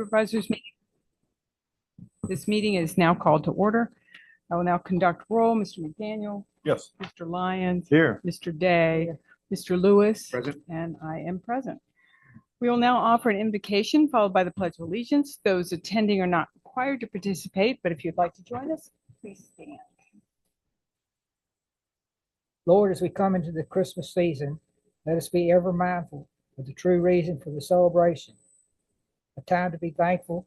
Supervisors meeting. This meeting is now called to order. I will now conduct roll. Mr. McDaniel. Yes. Mr. Lyons. Here. Mr. Day. Mr. Lewis. Present. And I am present. We will now offer an invocation followed by the Pledge of Allegiance. Those attending are not required to participate, but if you'd like to join us, please stand. Lord, as we come into the Christmas season, let us be ever mindful of the true reason for the celebration, a time to be thankful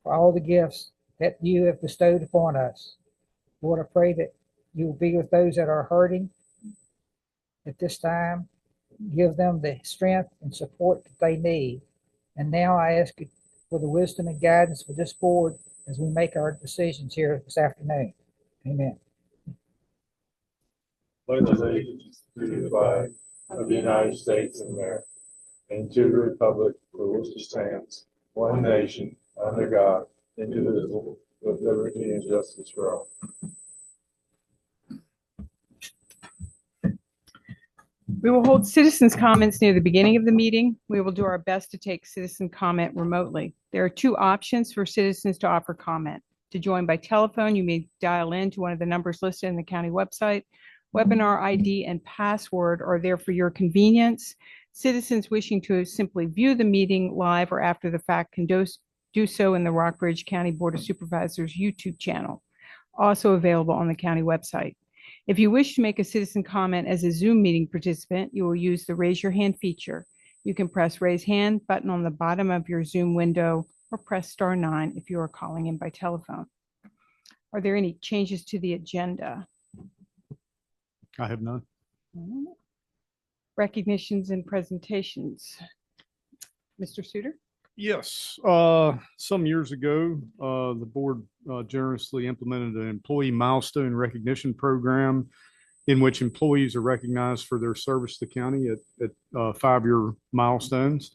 for all the gifts that you have bestowed upon us. Lord, I pray that you will be with those that are hurting at this time. Give them the strength and support that they need. And now I ask you for the wisdom and guidance for this board as we make our decisions here this afternoon. Amen. Pledge allegiance to the flag of the United States of America and to the republic for which it stands, one nation, under God, indivisible, with liberty and justice for all. We will hold citizens' comments near the beginning of the meeting. We will do our best to take citizen comment remotely. There are two options for citizens to offer comment. To join by telephone, you may dial in to one of the numbers listed in the county website. Webinar ID and password are there for your convenience. Citizens wishing to simply view the meeting live or after the fact can do so in the Rockbridge County Board of Supervisors YouTube channel, also available on the county website. If you wish to make a citizen comment as a Zoom meeting participant, you will use the raise your hand feature. You can press raise hand button on the bottom of your Zoom window or press *9 if you are calling in by telephone. Are there any changes to the agenda? I have none. Recognitions and presentations. Mr. Suter? Yes. Some years ago, the board generously implemented an employee milestone recognition program in which employees are recognized for their service to the county at 5-year milestones.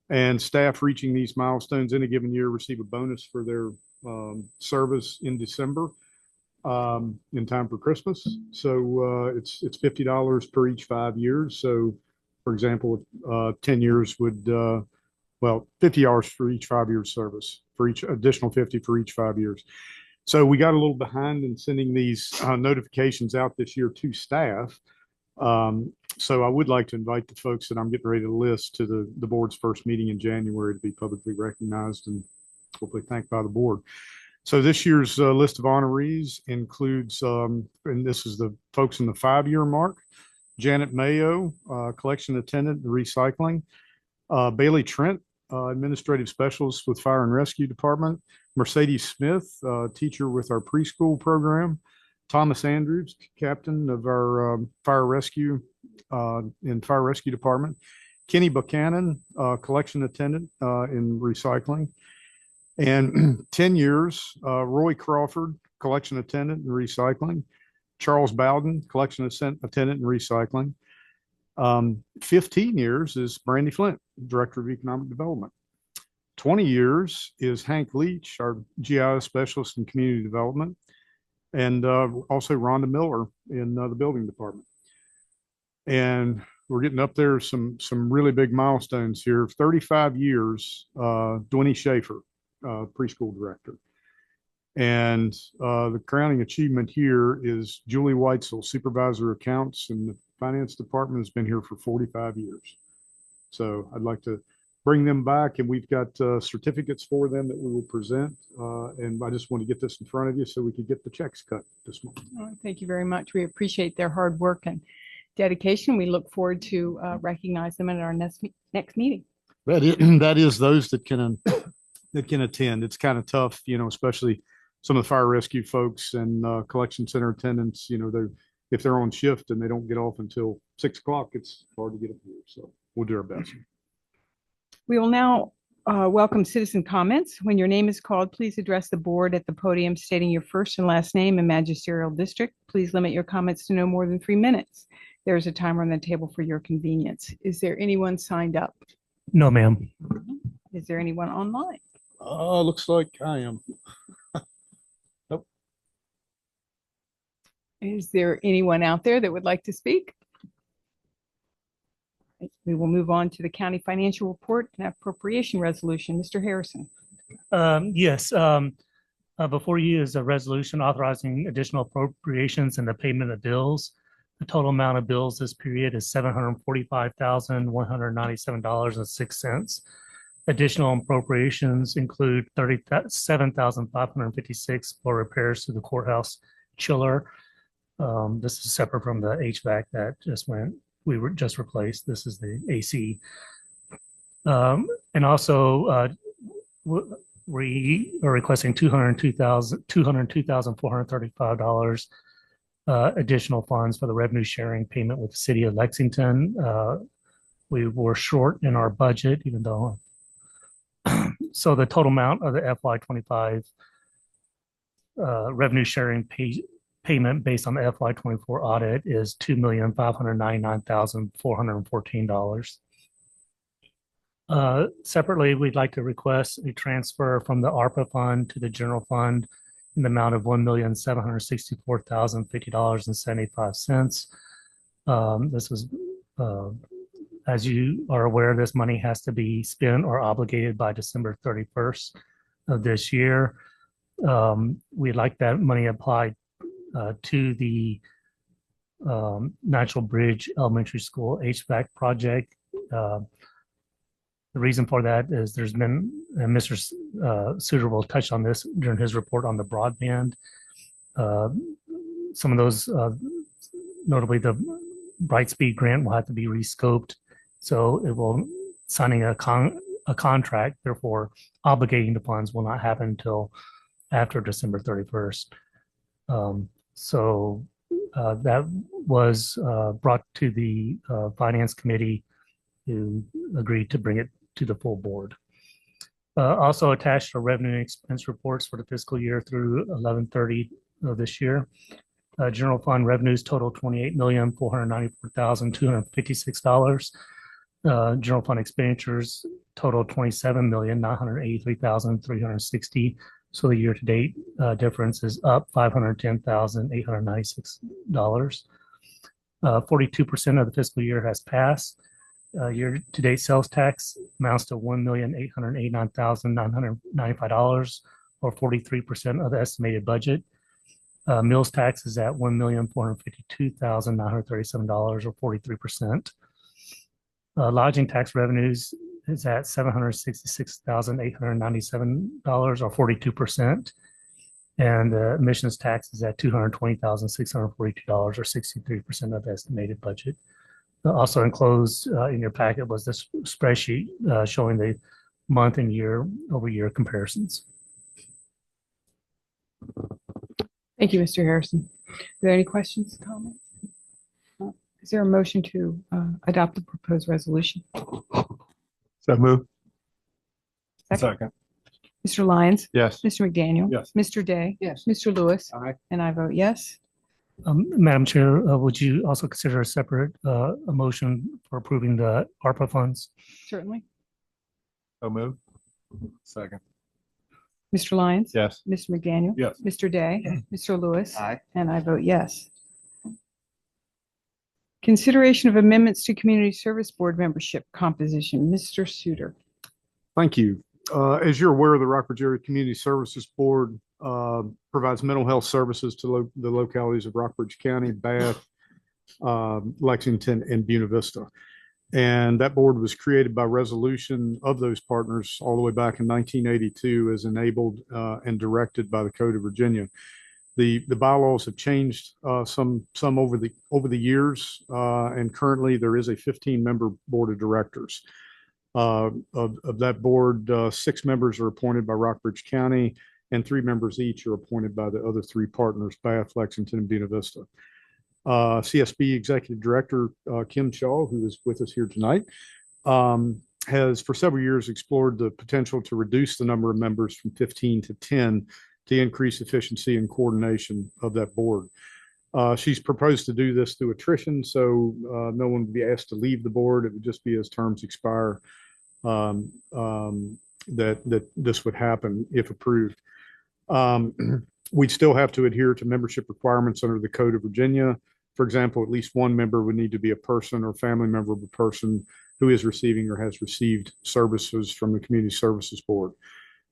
And staff reaching these milestones in a given year receive a bonus for their service in December in time for Christmas. So it's $50 per each 5 years. So, for example, 10 years would $50 for each 5 years service, for each additional 50 for each 5 years. So we got a little behind in sending these notifications out this year to staff. So I would like to invite the folks that I'm getting ready to list to the board's first meeting in January to be publicly recognized and hopefully thanked by the board. So this year's list of honorees includes, and this is the folks in the 5-year mark: Janet Mayo, collection attendant in recycling; Bailey Trent, administrative specialist with Fire and Rescue Department; Mercedes Smith, teacher with our preschool program; Thomas Andrews, captain of our Fire Rescue Department; Kenny Buchanan, collection attendant in recycling; and 10 years, Roy Crawford, collection attendant in recycling; Charles Bowden, collection attendant in recycling. 15 years is Brandy Flint, Director of Economic Development. 20 years is Hank Leach, our GIS Specialist in Community Development, and also Rhonda Miller in the Building Department. And we're getting up there some really big milestones here. 35 years, Dwayne Schaefer, Preschool Director. And the crowning achievement here is Julie Weitzel, Supervisor of Accounts in the Finance Department, has been here for 45 years. So I'd like to bring them back, and we've got certificates for them that we will present. And I just want to get this in front of you so we can get the checks cut this morning. Oh, thank you very much. We appreciate their hard work and dedication. We look forward to recognize them at our next meeting. That is those that can attend. It's kind of tough, especially some of the fire rescue folks and collection center attendants. If they're on shift and they don't get off until 6 o'clock, it's hard to get up here. So we'll do our best. We will now welcome citizen comments. When your name is called, please address the board at the podium stating your first and last name and magisterial district. Please limit your comments to no more than 3 minutes. There's a timer on the table for your convenience. Is there anyone signed up? No, ma'am. Is there anyone online? Looks like I am. Nope. Is there anyone out there that would like to speak? We will move on to the county financial report and appropriation resolution. Mr. Harrison. Yes, before you is a resolution authorizing additional appropriations and the payment of bills. The total amount of bills this period is $745,197.06. Additional appropriations include $37,556 for repairs to the courthouse chiller. This is separate from the HVAC that we were just replaced. This is the AC. And also, we are requesting $202,435 additional funds for the revenue sharing payment with the city of Lexington. We were short in our budget, even though. So the total amount of the FY25 revenue sharing payment based on the FY24 audit is $2,599,414. Separately, we'd like to request a transfer from the ARPA fund to the general fund in the amount of $1,764,050.75. This was, as you are aware, this money has to be spent or obligated by December 31st of this year. We'd like that money applied to the Natural Bridge Elementary School HVAC project. The reason for that is there's been, and Mr. Suter will touch on this during his report on the broadband. Some of those, notably the Brightspeed grant, will have to be rescoped. So it will, signing a contract, therefore obligating the funds will not happen until after December 31st. So that was brought to the Finance Committee, who agreed to bring it to the full board. Also attached are revenue and expense reports for the fiscal year through 11/30 of this year. General fund revenues total $28,494,256. General fund expenditures total $27,983,360. So the year-to-date difference is up $510,896. 42% of the fiscal year has passed. Year-to-date sales tax amounts to $1,889,995, or 43% of the estimated budget. Meals tax is at $1,452,937, or 43%. Lodging tax revenues is at $766,897, or 42%. And admissions tax is at $220,642, or 63% of the estimated budget. Also enclosed in your packet was this spreadsheet showing the month and year-over-year comparisons. Thank you, Mr. Harrison. Are there any questions, comments? Is there a motion to adopt the proposed resolution? So move. Second. Mr. Lyons? Yes. Mr. McDaniel? Yes. Mr. Day? Yes. Mr. Lewis? Aye. And I vote yes. Madam Chair, would you also consider a separate a motion for approving the ARPA funds? Certainly. So move. Second. Mr. Lyons? Yes. Mr. McDaniel? Yes. Mr. Day? Mr. Lewis? Aye. And I vote yes. Consideration of amendments to Community Service Board membership composition. Mr. Suter. Thank you. As you're aware, the Rockbridge Area Community Services Board provides mental health services to the localities of Rockbridge County, Bath, Lexington, and Buena Vista. And that board was created by resolution of those partners all the way back in 1982, as enabled and directed by the Code of Virginia. The bylaws have changed some over the years, and currently there is a 15-member board of directors. Of that board, 6 members are appointed by Rockbridge County, and 3 members each are appointed by the other 3 partners, Bath, Lexington, and Buena Vista. CSB Executive Director Kim Shaw, who is with us here tonight, has for several years explored the potential to reduce the number of members from 15 to 10 to increase efficiency and coordination of that board. She's proposed to do this through attrition, so no one would be asked to leave the board. It would just be as terms expire that this would happen if approved. We'd still have to adhere to membership requirements under the Code of Virginia. For example, at least one member would need to be a person or family member of a person who is receiving or has received services from the Community Services Board.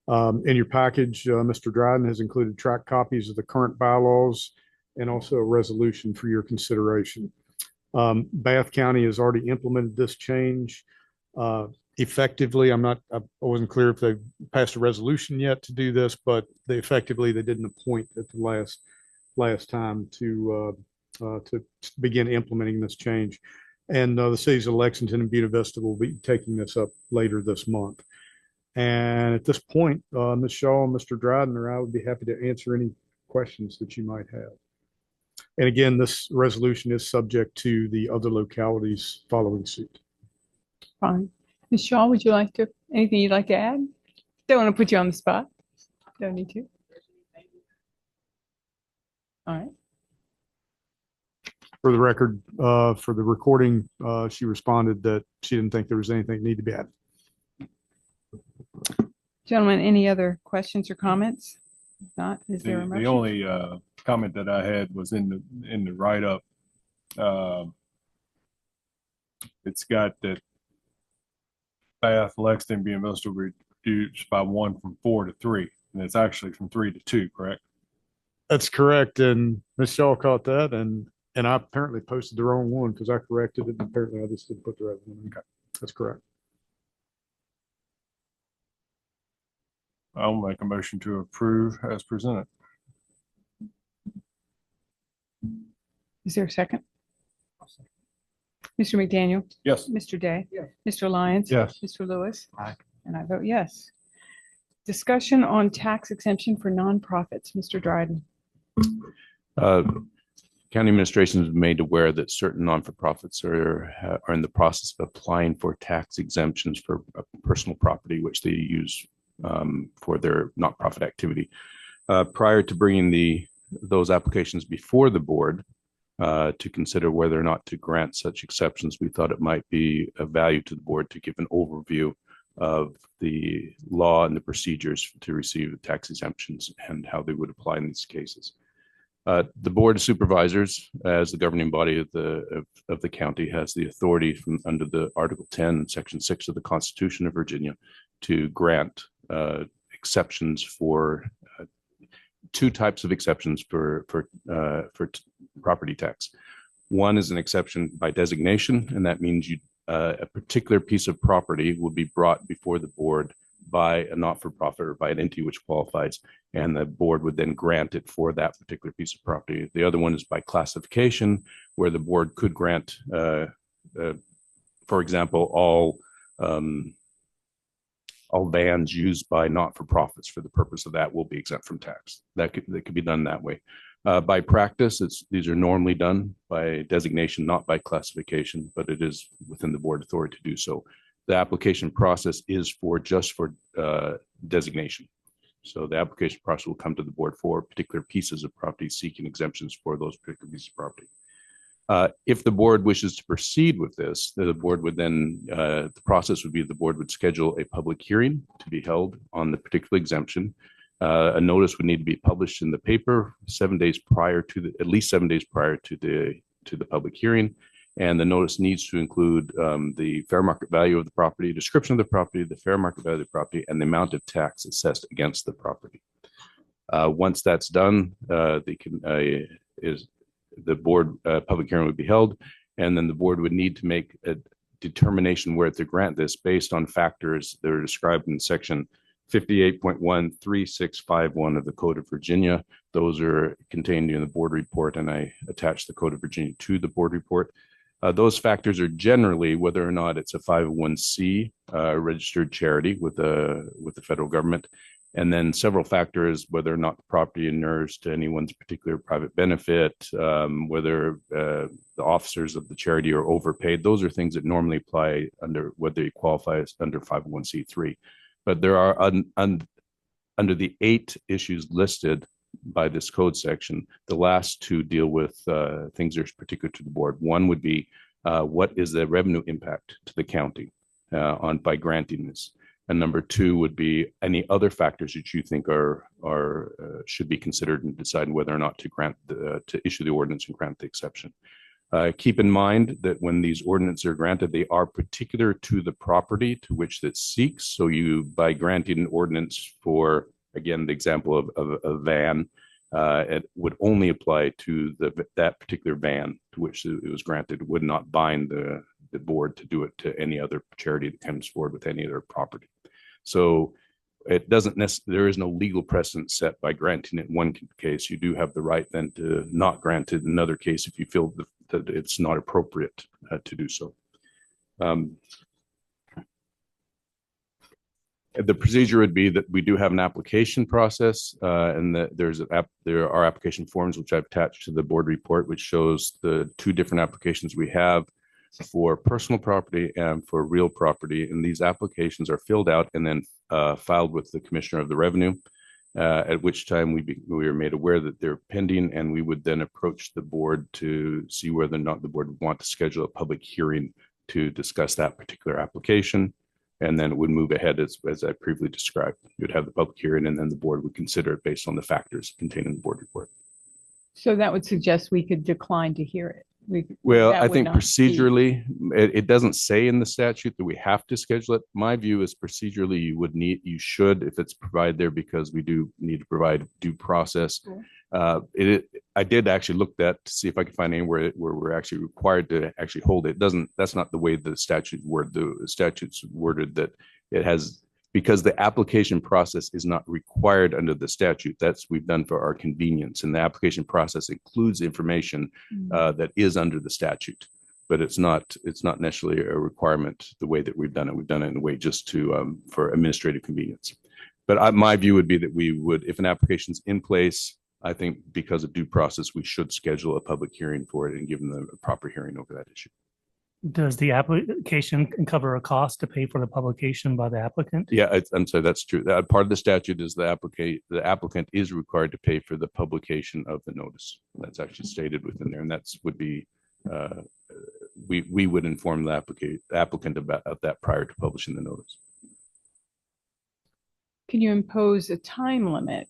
In your package, Mr. Dryden has included track copies of the current bylaws and also a resolution for your consideration. Bath County has already implemented this change effectively. I wasn't clear if they passed a resolution yet to do this, but they didn't appoint at the last time to begin implementing this change. And the cities of Lexington and Buena Vista will be taking this up later this month. And at this point, Ms. Shaw, Mr. Dryden, or I would be happy to answer any questions that you might have. And again, this resolution is subject to the other localities following suit. Fine. Ms. Shaw, anything you'd like to add? Don't want to put you on the spot. Don't need to. All right. For the record, for the recording, she responded that she didn't think there was anything that needed to be added. Gentlemen, any other questions or comments? If not, is there a The motion? only comment that I had was in the write-up. It's got that Bath, Lexington, Buena Vista reduced by 1 from 4 to 3, and it's actually from 3 to 2, correct? That's correct. And Ms. Shaw caught that, and I apparently posted the wrong one because I corrected it. And apparently I just didn't put the right one. Okay. That's correct. I'll make a motion to approve as presented. Is there a second? Mr. McDaniel? Yes. Mr. Day? Yes. Mr. Lyons? Yes. Mr. Lewis? Aye. And I vote yes. Discussion on tax exemption for nonprofits. Mr. Dryden? County administration is made aware that certain non-for-profits are in the process of applying for tax exemptions for personal property, which they use for their not-profit activity. Prior to bringing those applications before the board to consider whether or not to grant such exceptions, we thought it might be of value to the board to give an overview of the law and the procedures to receive tax exemptions and how they would apply in these cases. The Board of Supervisors, as the governing body of the county, has the authority under the Article 10, Section 6 of the Constitution of Virginia to grant exceptions for two types of exceptions for property tax. One is an exception by designation, and that means a particular piece of property will be brought before the board by a not-for-profit or by an entity which qualifies, and the board would then grant it for that particular piece of property. The other one is by classification, where the board could grant, for example, all vans used by not-for-profits for the purpose of that will be exempt from tax. That could be done that way. By practice, these are normally done by designation, not by classification, but it is within the board authority to do so. The application process is just for designation. So the application process will come to the board for particular pieces of property seeking exemptions for those particular pieces of property. If the board wishes to proceed with this, the board would then, the process would be the board would schedule a public hearing to be held on the particular exemption. A notice would need to be published in the paper at least 7 days prior to the public hearing. And the notice needs to include the fair market value of the property, description of the property, the fair market value of the property, and the amount of tax assessed against the property. Once that's done, the board public hearing would be held, and then the board would need to make a determination where to grant this based on factors that are described in section 58.13651 of the Code of Virginia. Those are contained in the board report, and I attached the Code of Virginia to the board report. Those factors are generally whether or not it's a 501c registered charity with the federal government, and then several factors whether or not the property inures to anyone's particular private benefit, whether the officers of the charity are overpaid. Those are things that normally apply under whether you qualify as under 501c3. But there are under the 8 issues listed by this code section, the last 2 deal with things that are particular to the board. One would be what is the revenue impact to the county by granting this, and number 2 would be any other factors that you think should be considered in deciding whether or not to grant to issue the ordinance and grant the exception. Keep in mind that when these ordinances are granted, they are particular to the property to which it seeks. So you, by granting an ordinance for, again, the example of a van, it would only apply to that particular van to which it was granted. It would not bind the board to do it to any other charity that comes forward with any other property. So it doesn't necessarily, there is no legal precedent set by granting it in one case. You do have the right then to not grant it in another case if you feel that it's not appropriate to do so. The procedure would be that we do have an application process, and that there are application forms which I've attached to the board report, which shows the two different applications we have for personal property and for real property. And these applications are filled out and then filed with the Commissioner of the Revenue, at which time we are made aware that they're pending, and we would then approach the board to see whether or not the board would want to schedule a public hearing to discuss that particular application. And then it would move ahead as I previously described. You would have the public hearing, and then the board would consider it based on the factors contained in the board report. So that would suggest we could decline to hear it. Well, that I would think not be- procedurally, it doesn't say in the statute that we have to schedule it. My view is procedurally, you should, if it's provided there, because we do need to provide due process. Cool. I did actually look that to see if I could find anywhere where we're actually required to actually hold it. That's not the way the statute worded. The statute's worded that it has, because the application process is not required under the statute. We've done for our convenience, and the application process includes information that is under the statute, but it's not necessarily a requirement the way that we've done it. We've done it in a way just to for administrative convenience. But my view would be that we would, if an application's in place, I think because of due process, we should schedule a public hearing for it and give them a proper hearing over that issue. Does the application cover a cost to pay for the publication by the applicant? Yeah, I'm sorry, that's true. Part of the statute is the applicant is required to pay for the publication of the notice. That's actually stated within there, and would be we would inform the applicant about that prior to publishing the notice. Can you impose a time limit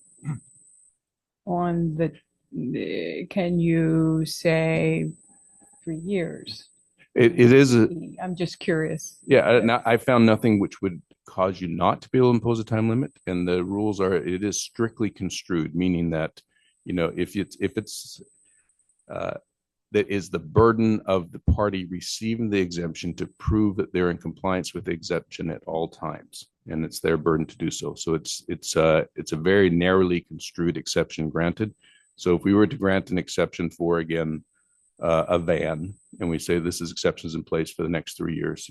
on can you say 3 years? It is I'm just curious. Yeah, now I found nothing which would cause you not to be able to impose a time limit, and the rules are, it is strictly construed, meaning that, if it's that is the burden of the party receiving the exemption to prove that they're in compliance with the exemption at all times, and it's their burden to do so. So it's a very narrowly construed exception granted. So if we were to grant an exception for, again, a van, and we say this is exceptions in place for the next 3 years,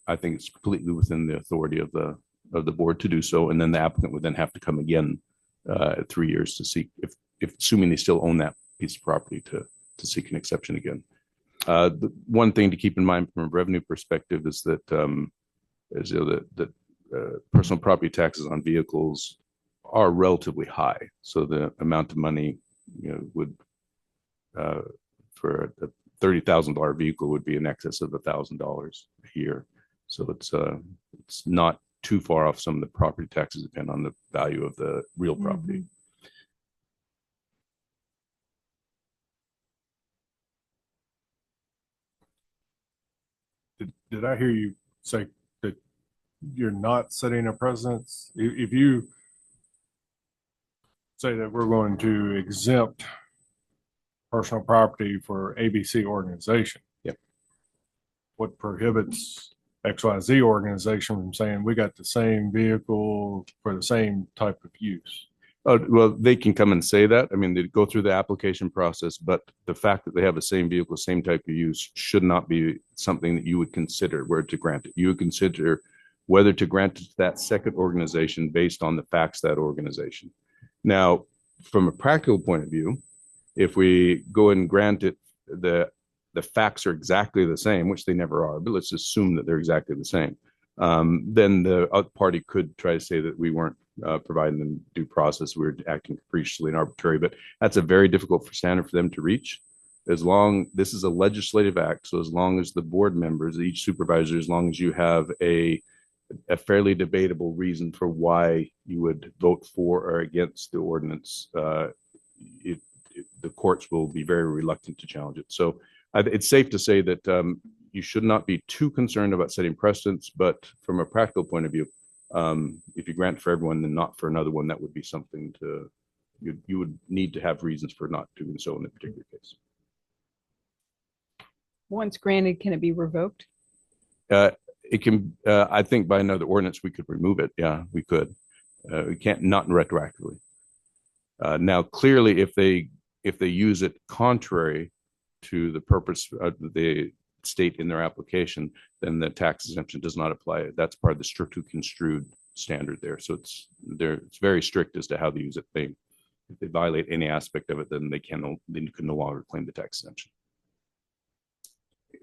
I think it's completely within the authority of the board to do so, and then the applicant would then have to come again at 3 years to seek, if assuming they still own that piece of property, to seek an exception again. The one thing to keep in mind from a revenue perspective is that personal property taxes on vehicles are relatively high, so the amount of money would for a $30,000 vehicle would be in excess of $1,000 a year. So it's not too far off. Some of the property taxes depend on the value of the real property. Did I hear you say that you're not setting a precedence? If you say that we're going to exempt personal property for ABC organization. Yep. What prohibits XYZ organization from saying we got the same vehicle for the same type of use? Oh, well, they can come and say that. I mean, they go through the application process, but the fact that they have the same vehicle, same type of use should not be something that you would consider where to grant it. You would consider whether to grant it to that second organization based on the facts of that organization. Now, from a practical point of view, if we go and grant it, the facts are exactly the same, which they never are, but let's assume that they're exactly the same. Then the other party could try to say that we weren't providing them due process, we were acting capriciously and arbitrary, but that's a very difficult standard for them to reach. This is a legislative act, so as long as the board members, each supervisor, as long as you have a fairly debatable reason for why you would vote for or against the ordinance, the courts will be very reluctant to challenge it. So It's safe to say that you should not be too concerned about setting precedents, but from a practical point of view, if you grant for everyone and not for another one, that would be something you would need to have reasons for not doing so in a particular case. Once granted, can it be revoked? It can, I think by another ordinance, we could remove it. Yeah, we could. We can't, not retroactively. Now, clearly, if they use it contrary to the purpose of the state in their application, then the tax exemption does not apply. That's part of the strictly construed standard there. So it's very strict as to how they use it. If they violate any aspect of it, then they can no longer claim the tax exemption.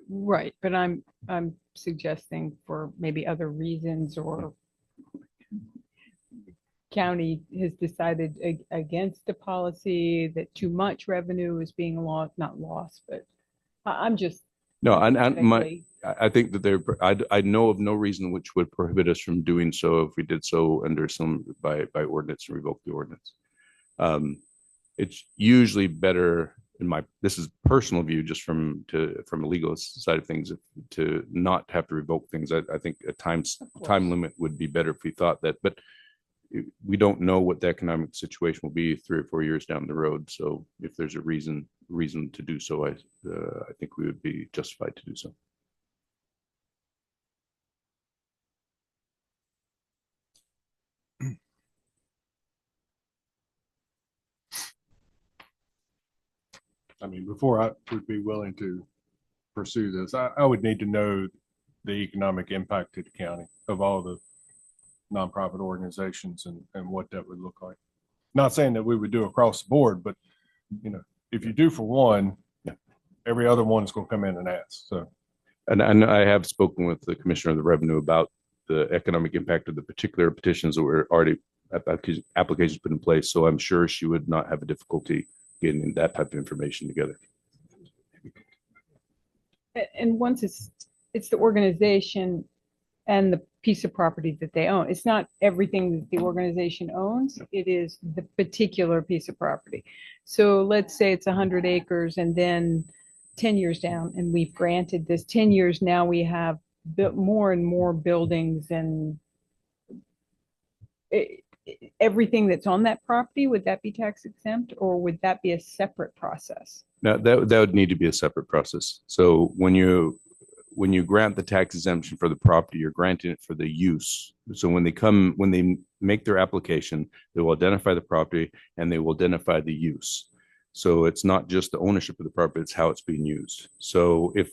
Right, but I'm suggesting for maybe other reasons, or county has decided against a policy that too much revenue is being lost, not lost, but I'm just. No, I think that I know of no reason which would prohibit us from doing so if we did so under by ordinance and revoke the ordinance. It's usually better this is personal view, just from a legal side of things, to not have to revoke things. I think a time limit would be better if we thought that, but we don't know what the economic situation will be 3 or 4 years down the road. So if there's a reason to do so, I think we would be justified to do so. I mean, before I would be willing to pursue this, I would need to know the economic impact to the county of all the nonprofit organizations and what that would look like. Not saying that we would do across the board, but if you do for one, every other one is going to come in and ask. So, and I have spoken with the Commissioner of the Revenue about the economic impact of the particular petitions that were already applications put in place. So I'm sure she would not have a difficulty getting that type of information together. And once it's the organization and the piece of property that they own. It's not everything that the organization owns. It is the particular piece of property. So let's say it's 100 acres, and then 10 years down, and we've granted this 10 years. Now we have built more and more buildings, and everything that's on that property, would that be tax exempt, or would that be a separate process? Now that would need to be a separate process. So when you grant the tax exemption for the property, you're granting it for the use. So when they make their application, they will identify the property and they will identify the use. So it's not just the ownership of the property, it's how it's being used. So if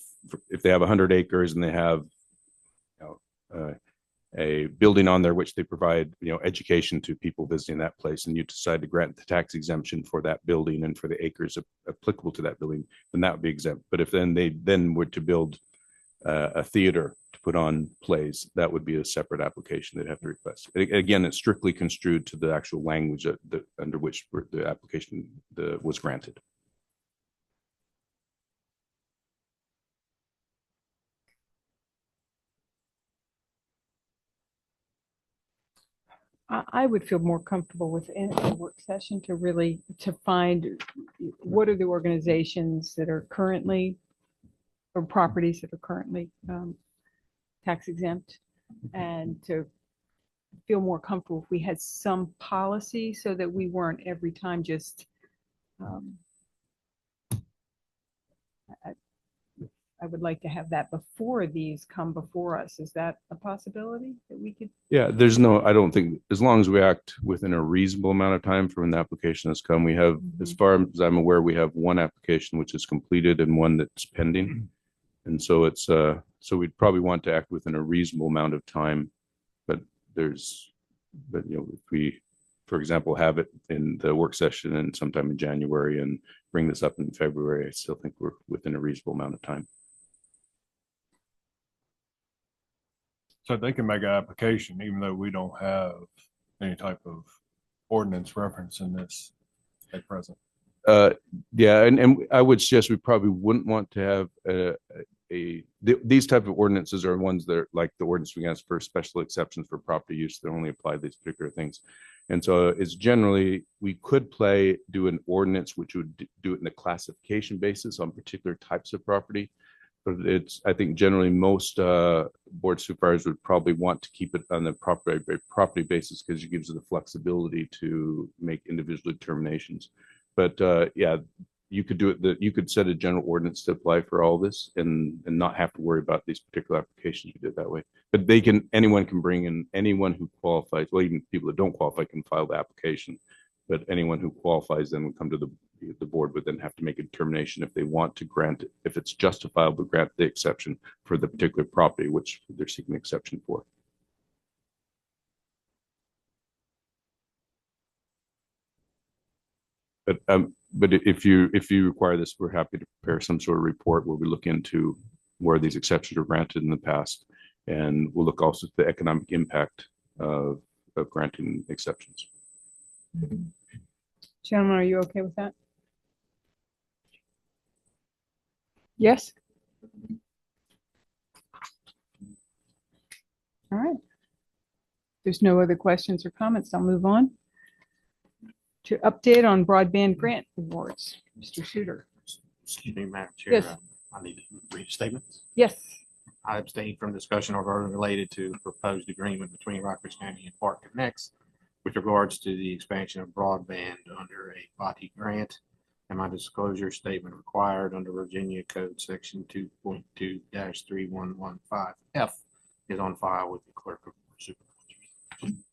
they have 100 acres and they have a building on there which they provide education to people visiting that place, and you decide to grant the tax exemption for that building and for the acres applicable to that building, then that would be exempt. But if they were to build a theater to put on plays, that would be a separate application they'd have to request. Again, it's strictly construed to the actual language under which the application was granted. I would feel more comfortable within a work session to find what are the organizations that are currently, or properties that are currently tax exempt, and to feel more comfortable if we had some policy so that we weren't every time just I would like to have that before these come before us. Is that a possibility that we could? Yeah, I don't think, as long as we act within a reasonable amount of time from when the application has come, we have, as far as I'm aware, we have one application which is completed and one that's pending. And so so we'd probably want to act within a reasonable amount of time, but if we, for example, have it in the work session and sometime in January and bring this up in February, I still think we're within a reasonable amount of time. So they can make an application even though we don't have any type of ordinance reference in this at present. Yeah, and I would suggest we probably wouldn't want to have these type of ordinances are ones that are like the ordinance against for special exceptions for property use that only apply to these particular things. And so it's generally, we could do an ordinance, which would do it in a classification basis on particular types of property. But I think generally most board supervisors would probably want to keep it on the property basis because it gives you the flexibility to make individual determinations. But yeah, you could do it, you could set a general ordinance to apply for all this and not have to worry about these particular applications. You did that way. But anyone can bring in anyone who qualifies. Well, even people that don't qualify can file the application, but anyone who qualifies then would come to the board would then have to make a determination if they want to grant it, if it's justifiable to grant the exception for the particular property which they're seeking exception for. But if you require this, we're happy to prepare some sort of report where we look into where these exceptions were granted in the past, and we'll look also at the economic impact of granting exceptions. Gentlemen, are you okay with that? Yes? All right. There's no other questions or comments. I'll move on to update on broadband grant awards. Mr. Shooter. Excuse me, Madam Chair. Yes. I need to read statements. Yes. I abstain from discussion or vote related to proposed agreement between Rockbridge County and Park Connects with regards to the expansion of broadband under a BOTI grant, and my disclosure statement required under Virginia Code Section 2.2-3115F is on file with the Clerk of Supervisors.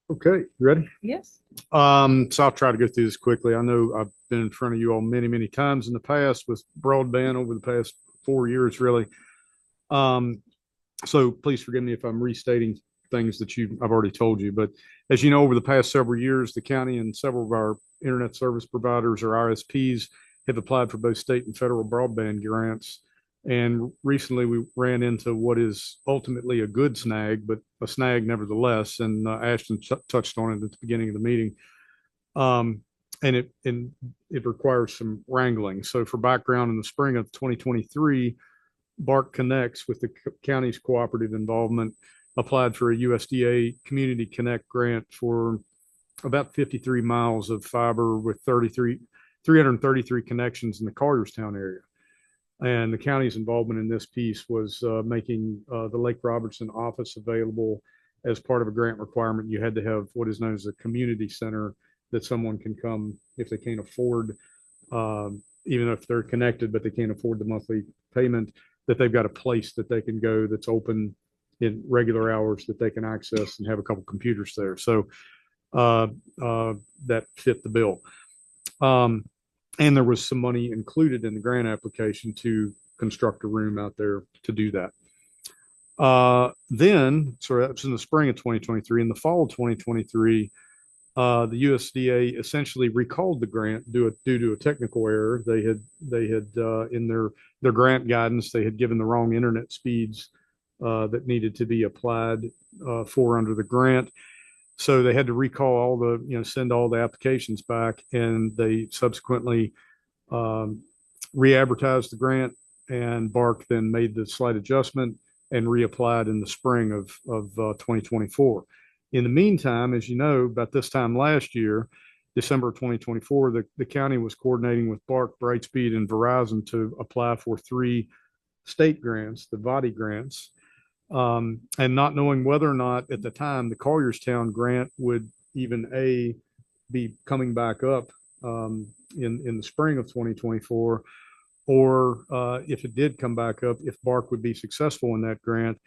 Okay, you ready? Yes. So I'll try to go through this quickly. I know I've been in front of you all many, many times in the past with broadband over the past 4 years, really. So please forgive me if I'm restating things that I've already told you. But as you know, over the past several years, the county and several of our internet service providers or RSPs have applied for both state and federal broadband grants. And recently we ran into what is ultimately a good snag, but a snag nevertheless. And Ashton touched on it at the beginning of the meeting. And it requires some wrangling. So for background, in the spring of 2023, Bark Connects, with the county's cooperative involvement, applied for a USDA Community Connect grant for about 53 miles of fiber with 333 connections in the Collierstown area. And the county's involvement in this piece was making the Lake Robertson office available as part of a grant requirement. You had to have what is known as a community center that someone can come if they can't afford, even if they're connected, but they can't afford the monthly payment, that they've got a place that they can go that's open in regular hours that they can access and have a couple computers there. So that fit the bill. And there was some money included in the grant application to construct a room out there to do that. Then, so that was in the spring of 2023. In the fall of 2023, the USDA essentially recalled the grant due to a technical error. They had in their grant guidance, they had given the wrong internet speeds that needed to be applied for under the grant. So they had to recall send all the applications back, and they subsequently re-advertised the grant, and Bark then made the slight adjustment and reapplied in the spring of 2024. In the meantime, as you know, about this time last year, December 2024, the county was coordinating with Bark, Brightspeed, and Verizon to apply for 3 state grants, the VOTI grants. And not knowing whether or not at the time the Collierstown grant would even be coming back up in the spring of 2024, or if it did come back up, if Bark would be successful in that grant.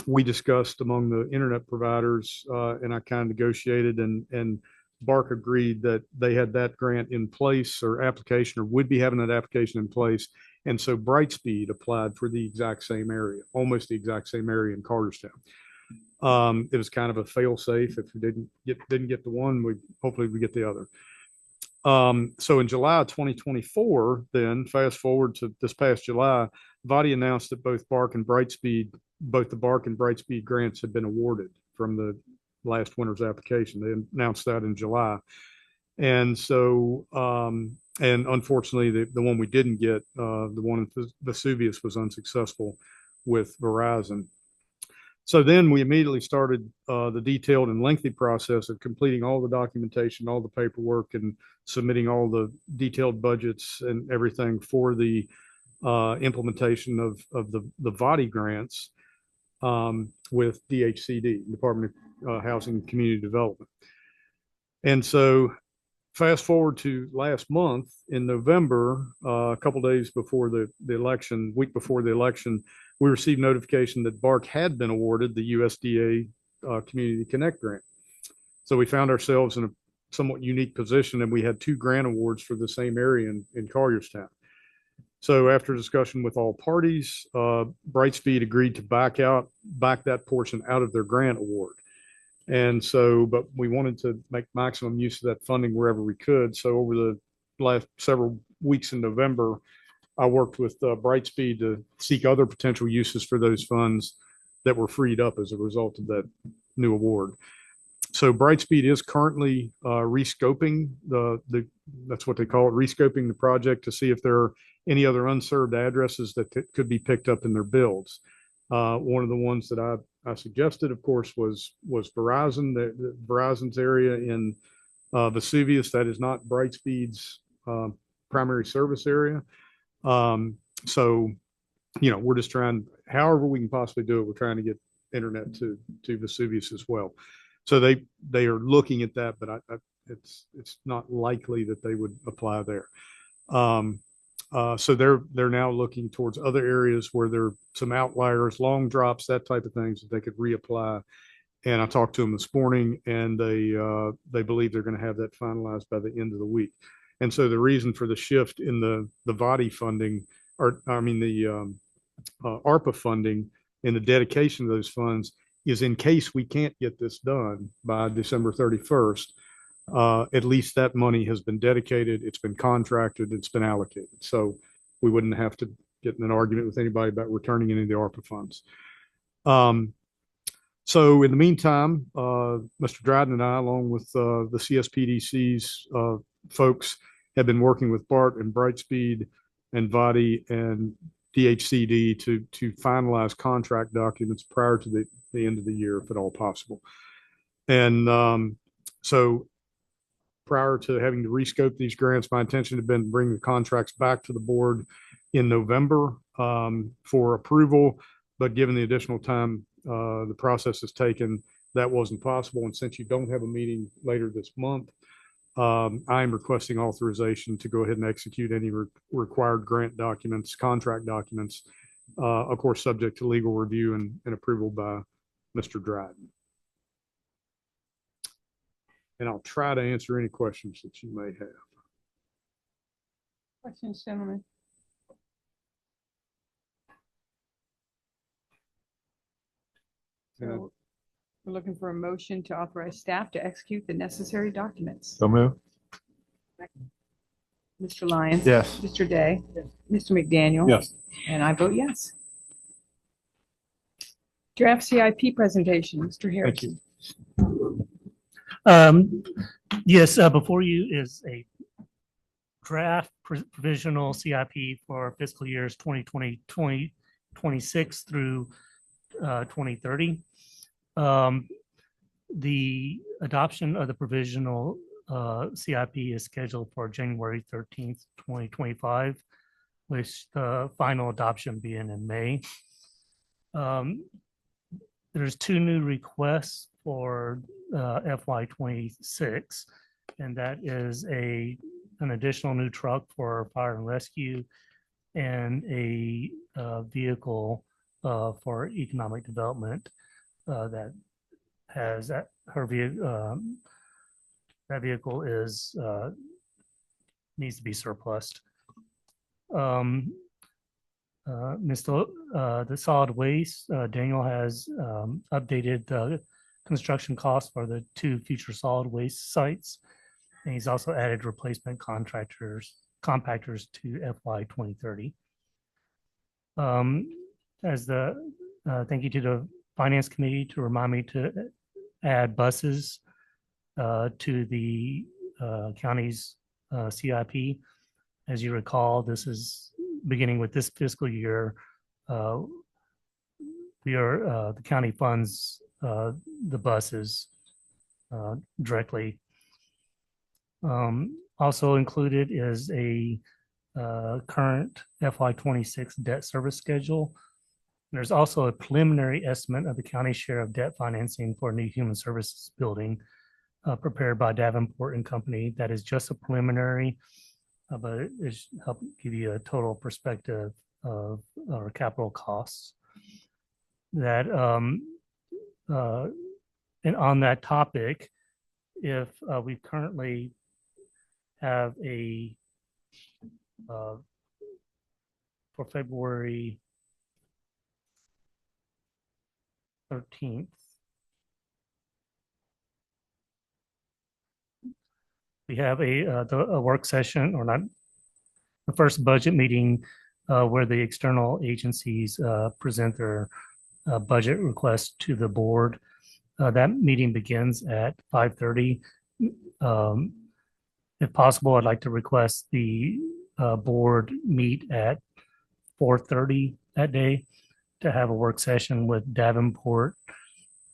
We discussed among the internet providers, and I kind of negotiated, and Bark agreed that they had that grant in place or application, or would be having that application in place. And so Brightspeed applied for the exact same area, almost the exact same area in Carterstown. It was kind of a fail safe. If we didn't get the one, hopefully we get the other. So in July of 2024, then fast forward to this past July, VOTI announced that both the Bark and Brightspeed grants had been awarded from the last winter's application. They announced that in July. And so, and unfortunately, the one we didn't get, the one in Vesuvius, was unsuccessful. with Verizon. So then we immediately started the detailed and lengthy process of completing all the documentation, all the paperwork, and submitting all the detailed budgets and everything for the implementation of the VADI grants with DHCD, Department of Housing and Community Development. And so fast forward to last month in November, a couple days before the election, week before the election, we received notification that BARC had been awarded the USDA Community Connect grant. So we found ourselves in a somewhat unique position, and we had 2 grant awards for the same area in Collierstown. So after discussion with all parties, Brightspeed agreed to back that portion out of their grant award. And so, but we wanted to make maximum use of that funding wherever we could. So over the last several weeks in November, I worked with Brightspeed to seek other potential uses for those funds that were freed up as a result of that new award. So Brightspeed is currently rescoping that's what they call it, rescoping the project to see if there are any other unserved addresses that could be picked up in their builds. One of the ones that I suggested, of course, was Verizon, the Verizon's area in Vesuvius. That is not Brightspeed's primary service area. So, we're just trying, however we can possibly do it, we're trying to get internet to Vesuvius as well. So they are looking at that, but it's not likely that they would apply there. So they're now looking towards other areas where there are some outliers, long drops, that type of things that they could reapply. And I talked to them this morning, and they believe they're going to have that finalized by the end of the week. And so the reason for the shift in the VADI funding, or I mean the ARPA funding and the dedication of those funds, is in case we can't get this done by December 31st. At least that money has been dedicated, it's been contracted, it's been allocated. So we wouldn't have to get in an argument with anybody about returning any of the ARPA funds. So in the meantime, Mr. Dryden and I, along with the CSPDC's folks, have been working with BART and Brightspeed and VADI and DHCD to finalize contract documents prior to the end of the year, if at all possible. And so prior to having to rescope these grants, my intention had been to bring the contracts back to the board in November for approval. But given the additional time the process has taken, that wasn't possible. And since you don't have a meeting later this month, I am requesting authorization to go ahead and execute any required grant documents, contract documents, of course, subject to legal review and approval by Mr. Dryden. And I'll try to answer any questions that you may have. Questions, gentlemen? So we're looking for a motion to authorize staff to execute the necessary documents. So move. Mr. Lyons? Yes. Mr. Day? Mr. McDaniel? Yes. And I vote yes. Draft CIP presentation, Mr. Harrison. Yes, before you is a draft provisional CIP for fiscal years 2020, 2026 through 2030. The adoption of the provisional CIP is scheduled for January 13th, 2025, with the final adoption being in May. There's 2 new requests for FY26, and that is an additional new truck for fire and rescue and a vehicle for economic development that has her vehicle. That vehicle is needs to be surplused. The solid waste, Daniel has updated the construction costs for the 2 future solid waste sites. And he's also added replacement compactors to FY 2030. Thank you to the Finance Committee to remind me to add buses to the county's CIP. As you recall, this is beginning with this fiscal year. the county funds the buses directly. Also included is a current FY26 debt service schedule. There's also a preliminary estimate of the county share of debt financing for a new human services building prepared by Davenport and Company. That is just a preliminary, but it should help give you a total perspective of our capital costs. That and on that topic, if we currently have a for February 13th, we have a work session, or not, the first budget meeting where the external agencies present their budget request to the board. That meeting begins at 5:30. If possible, I'd like to request the board meet at 4:30 that day to have a work session with Davenport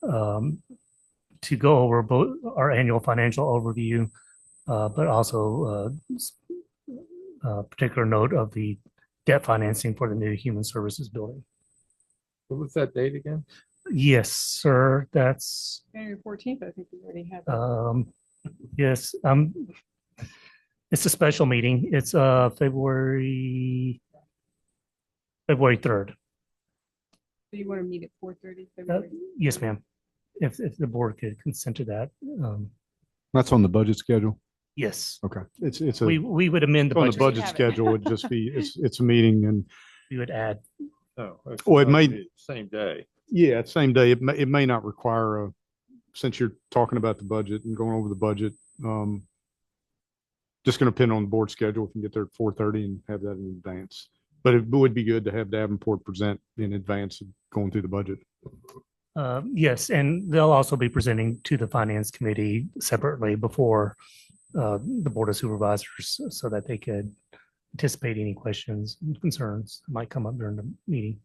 to go over both our annual financial overview, but also particular note of the debt financing for the new human services building. What was that date again? Yes, sir. That's January 14th, I think we already had. yes. It's a special meeting. It's February 3rd. So you want to meet at 4:30 February? Yes, ma'am. If the board could consent to that. That's on the budget schedule. Yes, Okay. It's a, we would amend the on the budget. budget Have it. schedule, it'd just be, it's a meeting and, We would add. Oh. Well, it may- Same day. yeah, same day. It may not require since you're talking about the budget and going over the budget, just going to depend on the board schedule. If you can get there at 4:30 and have that in advance. But it would be good to have Davenport present in advance of going through the budget. Yes, and they'll also be presenting to the finance committee separately before the board of supervisors so that they could anticipate any questions and concerns that might come up during the meeting.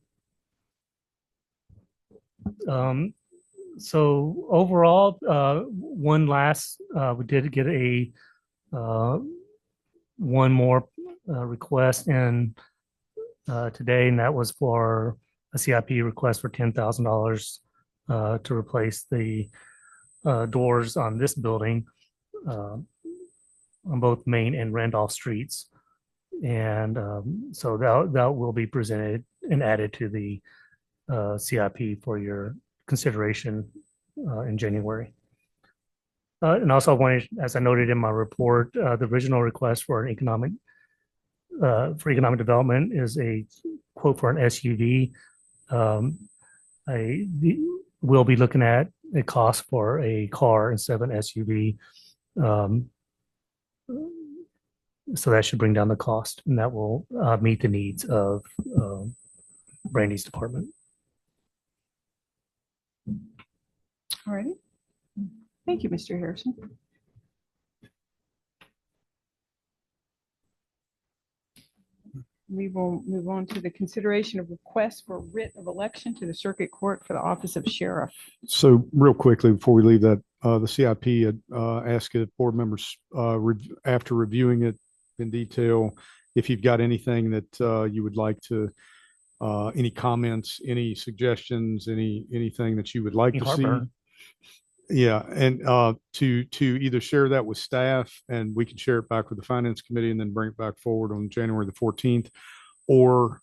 So overall, we did get one more request in today, and that was for a CIP request for $10,000 to replace the doors on this building on both Main and Randolph streets. And so that will be presented and added to the CIP for your consideration in January. And also I wanted, as I noted in my report, the original request for economic development is a quote for an SUV. We'll be looking at a cost for a car instead of an SUV. So that should bring down the cost, and that will meet the needs of Brandy's department. All righty. Thank you, Mr. Harrison. We will move on to the consideration of requests for writ of election to the circuit court for the office of sheriff. So real quickly, before we leave that, the CIP had asked if board members, after reviewing it in detail, if you've got anything that you would like to, any comments, any suggestions, anything that you would like to see. Heartburn. Yeah, and to either share that with staff and we can share it back with the finance committee and then bring it back forward on January the 14th, or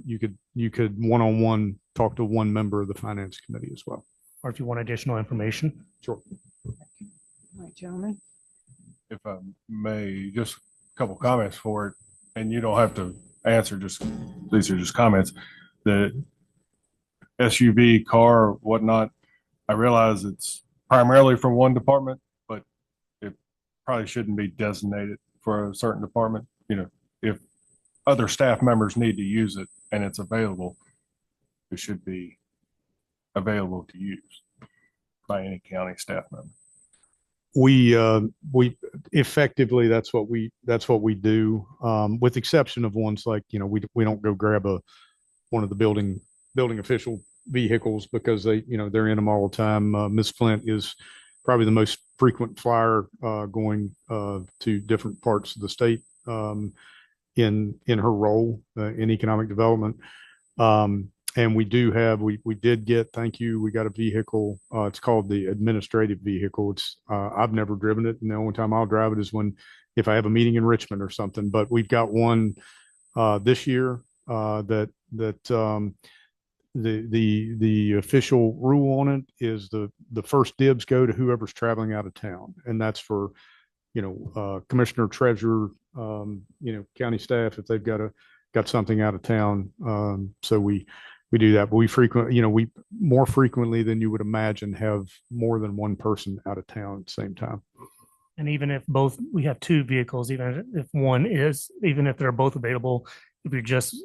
you could one-on-one talk to one member of the finance committee as well. Or if you want additional information. Sure. All right, gentlemen. If I may, just a couple comments for it, and you don't have to answer, just these are just comments. The SUV, car, whatnot, I realize it's primarily from one department, but it probably shouldn't be designated for a certain department. You know, if other staff members need to use it and it's available, it should be available to use by any county staff member. We effectively, that's what we do, with exception of ones like, we don't go grab one of the building official vehicles because they're in them all the time. Ms. Flint is probably the most frequent flyer going to different parts of the state in her role in economic development. And we did get, thank you, we got a vehicle. It's called the administrative vehicle. I've never driven it, and the only time I'll drive it is if I have a meeting in Richmond or something. But we've got one this year that the official rule on it is the first dibs go to whoever's traveling out of town, and that's for commissioner, treasurer, county staff if they've got something out of town. So we do that, but we more frequently than you would imagine have more than one person out of town at the same time. And even if we have two vehicles, even if they're both available, if you're just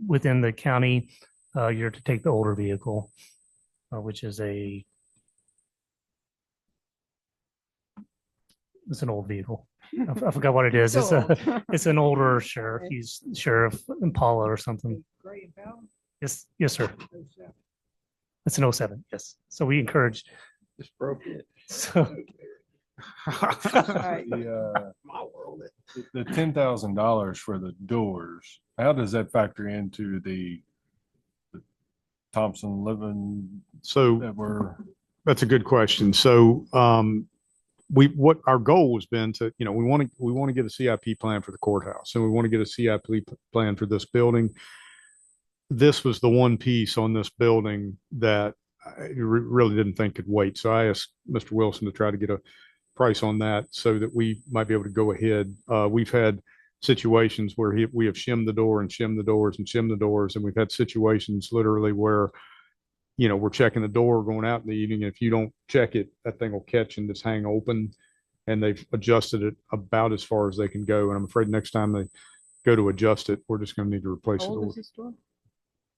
within the county, you're to take the older vehicle, which is it's an old vehicle. I forgot what it is. It's an older sheriff. He's Sheriff Impala or something. Yes, sir. It's an 07. Yes. So we encourage. Just broke it. So The $10,000 for the doors, how does that factor into the Thompson living So that that's a good question. So what our goal has been to, we want to get a CIP plan for the courthouse, and we want to get a CIP plan for this building. This was the one piece on this building that I really didn't think could wait. So I asked Mr. Wilson to try to get a price on that so that we might be able to go ahead. We've had situations where we have shimmed the door and shimmed the doors and shimmed the doors. And we've had situations literally where, we're checking the door going out in the evening. And if you don't check it, that thing will catch and just hang open. And they've adjusted it about as far as they can go. And I'm afraid next time they go to adjust it, we're just going to need to replace the How old door. is this door?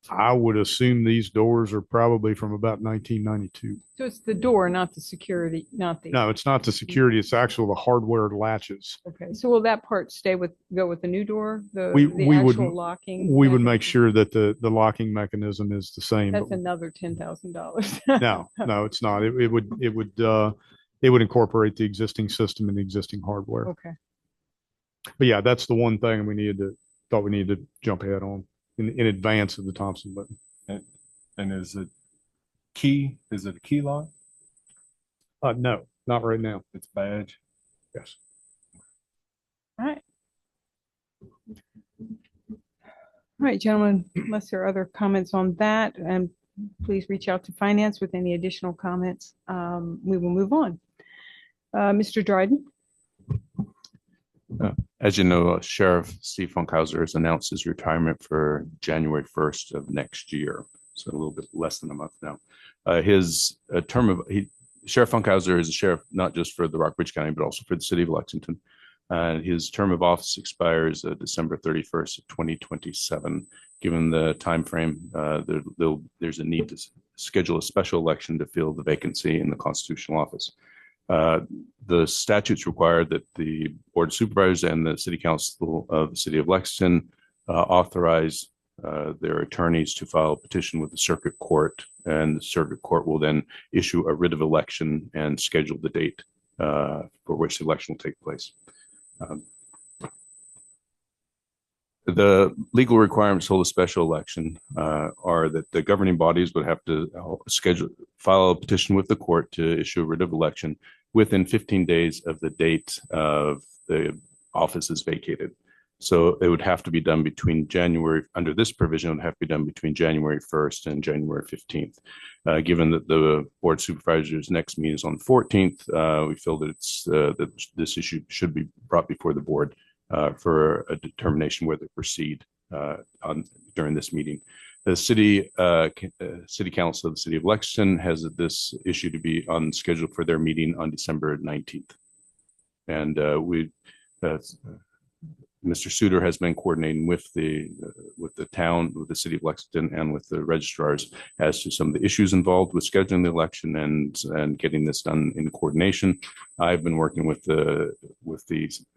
I would assume these doors are probably from about 1992. So it's the door, not the security, not the. No, it's not the security. It's actual the hardware latches. Okay, so will that part go with the new door, the We would actual locking? we would make sure that the locking mechanism is the same. That's but another $10,000. no, it's not. It would incorporate the existing system and the existing hardware. Okay. But yeah, that's the one thing we thought we needed to jump ahead on in advance of the Thompson button. and is it key? Is it a key lock? No, not right now. It's badge. Yes. All right. All right, gentlemen, unless there are other comments on that, and please reach out to finance with any additional comments. We will move on. Mr. Dryden. As you know, Sheriff Steve Funkhauser has announced his retirement for January 1st of next year. So a little bit less than a month now. Sheriff Funkhauser is a sheriff not just for the Rockbridge County, but also for the city of Lexington. His term of office expires December 31st of 2027. Given the time frame, there's a need to schedule a special election to fill the vacancy in the constitutional office. The statutes require that the Board of Supervisors and the City Council of the City of Lexington authorize their attorneys to file a petition with the Circuit Court, and the Circuit Court will then issue a writ of election and schedule the date for which the election will take place. The legal requirements to hold a special election are that the governing bodies would have to file a petition with the court to issue a writ of election within 15 days of the date of the office is vacated. So it would have to be done under this provision, it would have to be done between January 1st and January 15th. Given that the Board of Supervisors' next meeting is on the 14th, we feel that that this issue should be brought before the board for a determination whether to proceed during this meeting. The city council of the city of Lexington has this issue to be on schedule for their meeting on December 19th. And Mr. Suter has been coordinating with the town, with the city of Lexington, and with the registrars as to some of the issues involved with scheduling the election and getting this done in coordination. I've been working with the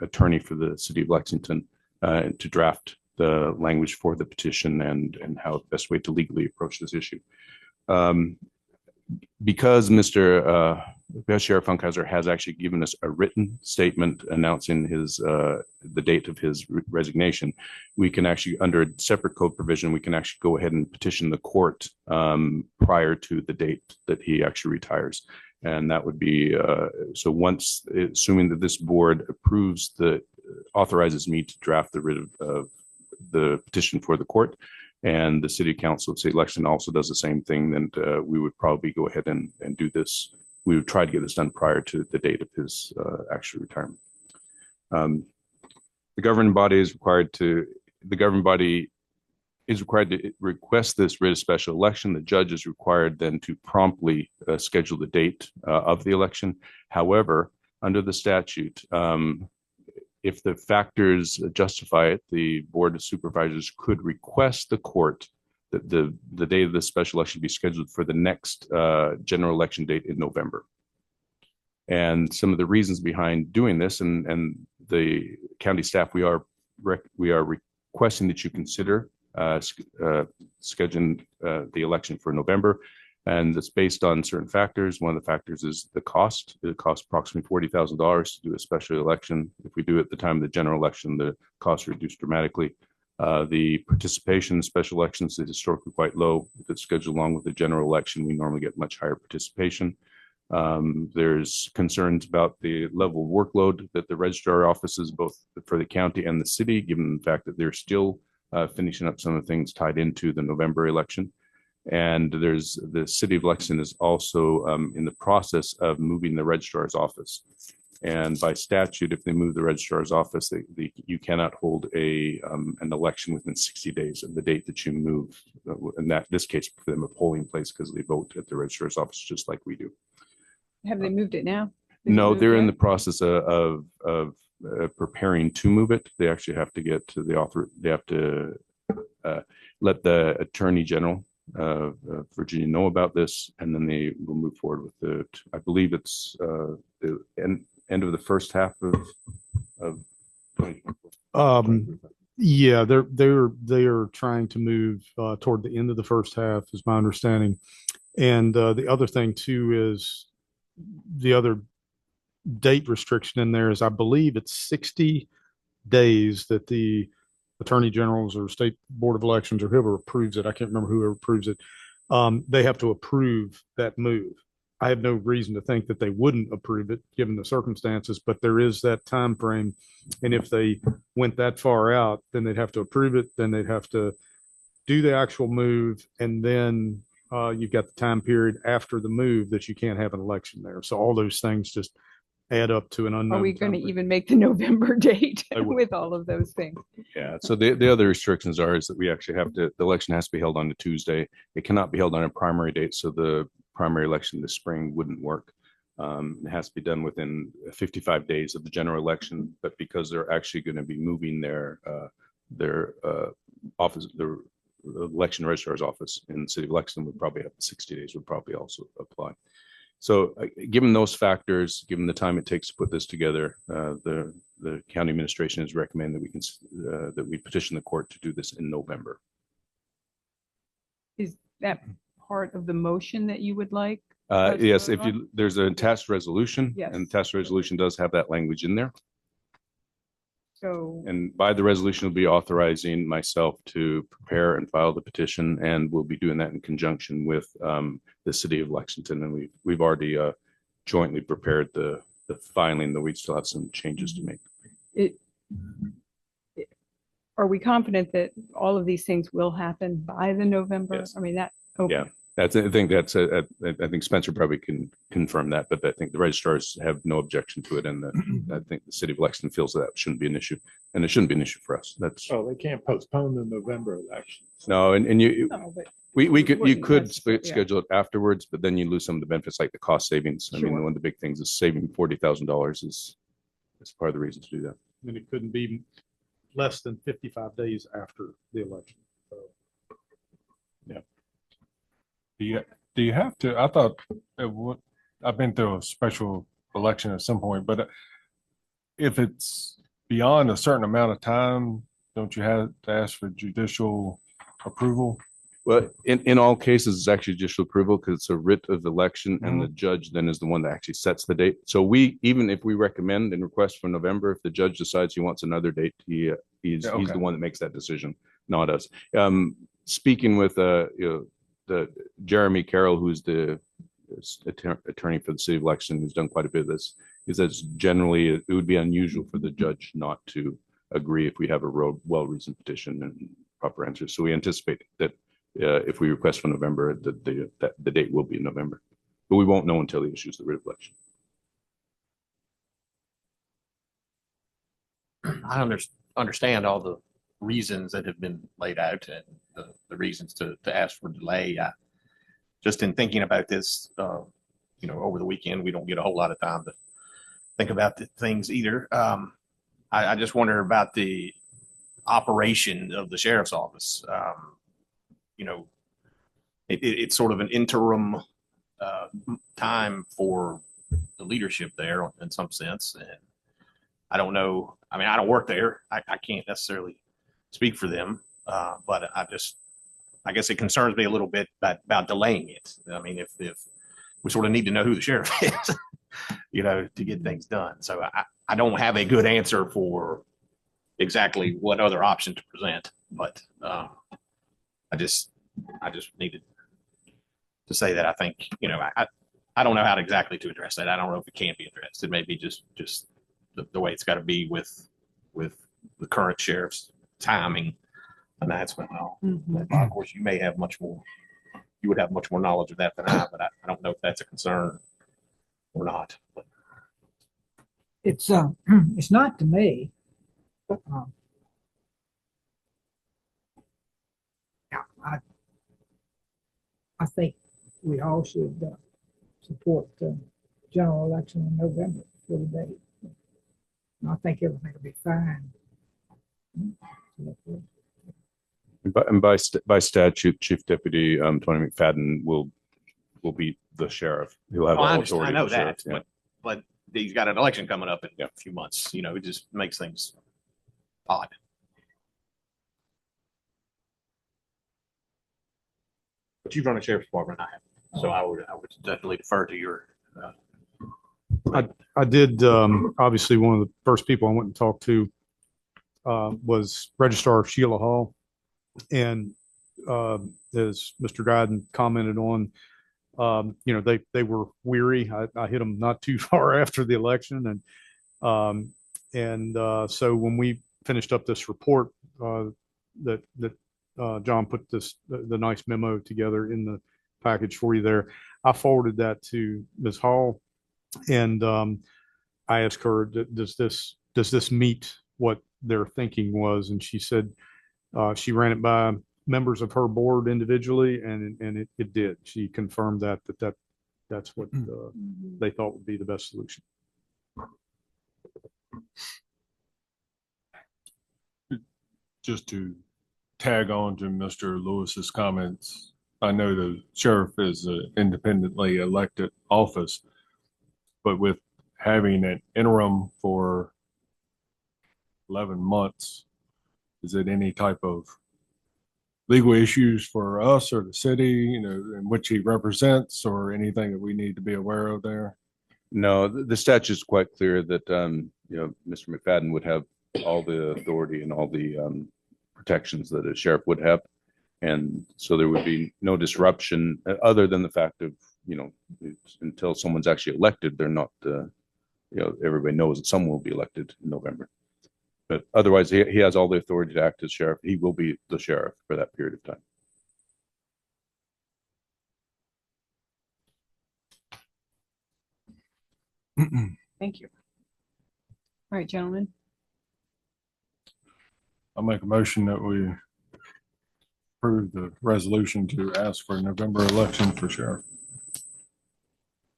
attorney for the city of Lexington to draft the language for the petition and how the best way to legally approach this issue. Because Sheriff Funkhauser has actually given us a written statement announcing the date of his resignation, we can actually, under a separate code provision, we can actually go ahead and petition the court prior to the date that he actually retires. And that would be, so once, assuming that this board authorizes me to draft the writ of the petition for the court, and the city council, city election also does the same thing, then we would probably go ahead and do this. We would try to get this done prior to the date of his actual retirement. The governing body is required to request this writ of special election. The judge is required then to promptly schedule the date of the election. However, under the statute, if the factors justify it, the Board of Supervisors could request the court that the date of the special election be scheduled for the next general election date in November. And some of the reasons behind doing this, and the county staff, we are requesting that you consider scheduling the election for November. And it's based on certain factors. One of the factors is the cost. It costs approximately $40,000 to do a special election. If we do it at the time of the general election, the costs are reduced dramatically. The participation in special elections is historically quite low. If it's scheduled along with the general election, we normally get much higher participation. There's concerns about the level of workload that the registrar offices, both for the county and the city, given the fact that they're still finishing up some of the things tied into the November election. And the city of Lexington is also in the process of moving the registrar's office. And by statute, if they move the registrar's office, you cannot hold an election within 60 days of the date that you move. In this case, for them, a polling place, because they vote at the registrar's office just like we do. Have they moved it now? No, they're in the process of preparing to move it. They actually have to get to the author. They have to let the Attorney General Virginia know about this, and then they will move forward with I believe it's the end of the first half of 2024. Yeah, they're trying to move toward the end of the first half, is my understanding. And the other thing too is the other date restriction in there is, I believe it's 60 days that the attorney generals or state board of elections or whoever approves it. I can't remember whoever approves it. They have to approve that move. I have no reason to think that they wouldn't approve it given the circumstances, but there is that time frame. And if they went that far out, then they'd have to approve it. Then they'd have to do the actual move. And then you've got the time period after the move that you can't have an election there. So all those things just add up to an unknown. Are we going to even make the November date with all of those things? Yeah. So the other restrictions is that we actually the election has to be held on a Tuesday. It cannot be held on a primary date. So the primary election this spring wouldn't work. It has to be done within 55 days of the general election, but because they're actually going to be moving their office, their election registrar's office in the city of Lexington, would probably have 60 days would probably also apply. So given those factors, given the time it takes to put this together, the county administration has recommended that we petition the court to do this in November. Is that part of the motion that you would like? Yes, there's an attached resolution, Yes. and the attached resolution does have that language in there. So, And by the resolution, will be authorizing myself to prepare and file the petition, and we'll be doing that in conjunction with the city of Lexington. And we've already jointly prepared the filing, though we still have some changes to make. Are we confident that all of these things will happen by the November? Yes. I mean, okay. Yeah. I think Spencer probably can confirm that, but I think the registrars have no objection to it, and I think the city of Lexington feels that shouldn't be an issue, and it shouldn't be an issue for us. Oh, they can't postpone the November election. No, and you No, but you could Yeah. schedule it afterwards, but then you lose some of the benefits like the cost savings. I mean, Sure. one of the big things is saving $40,000 is part of the reason to do that. And it couldn't be less than 55 days after the election. So, Do you have to? I thought I've been through a special election at some point, but if it's beyond a certain amount of time, don't you have to ask for judicial approval? Well, in all cases, it's actually judicial approval because it's a writ of election and the judge then is the one that actually sets the date. So even if we recommend and request for November, if the judge decides he wants another date, he's the one that makes that decision, not us. Speaking with the Jeremy Carroll, who's the attorney for the city of Lexington, who's done quite a bit of this, he says generally it would be unusual for the judge not to agree if we have a well-reasoned petition and proper answers. So we anticipate that if we request for November, the date will be in November, but we won't know until he issues the writ of election. I understand all the reasons that have been laid out and the reasons to ask for delay. Just in thinking about this, over the weekend, we don't get a whole lot of time to think about the things either. I just wonder about the operation of the sheriff's office. It's sort of an interim time for the leadership there in some sense. And I don't know. I mean, I don't work there. I can't necessarily speak for them, but I guess it concerns me a little bit about delaying it. I mean, if we sort of need to know who the sheriff is, to get things done. So I don't have a good answer for exactly what other option to present, but I just needed to say that I think, I don't know how exactly to address that. I don't know if it can be addressed. It may be just the way it's got to be with the current sheriff's timing. And that's when of course you may have you would have much more knowledge of that than I, but I don't know if that's a concern or not. But. It's not to me. I think we all should support the general election in November for the date. And I think everything will be fine. And by statute, Chief Deputy Tony McFadden will be the sheriff. He'll have all authority. I know of the sheriff, that, but he's got an election coming up in a few months. It just makes things odd. But you've run a sheriff's department, I have, so I would definitely defer to your. I did, obviously, one of the first people I went and talked to was Registrar Sheila Hall. And as Mr. Dryden commented on, they were weary. I hit them not too far after the election. And so when we finished up this report that John put the nice memo together in the package for you there, I forwarded that to Ms. Hall. And I asked her, does this meet what their thinking was? And she said she ran it by members of her board individually, and it did. She confirmed that's what they thought would be the best solution. Just to tag on to Mr. Lewis's comments, I know the sheriff is an independently elected office, but with having an interim for 11 months, is it any type of legal issues for us or the city, in which he represents, or anything that we need to be aware of there? No, the statute is quite clear that Mr. McFadden would have all the authority and all the protections that a sheriff would have, and so there would be no disruption other than the fact of until someone's actually elected, they're not. Everybody knows that someone will be elected in November. But otherwise, he has all the authority to act as sheriff. He will be the sheriff for that period of Mm-mm. Thank you. All right, gentlemen. I'll make a motion that we approve the resolution to ask for a November election for sheriff.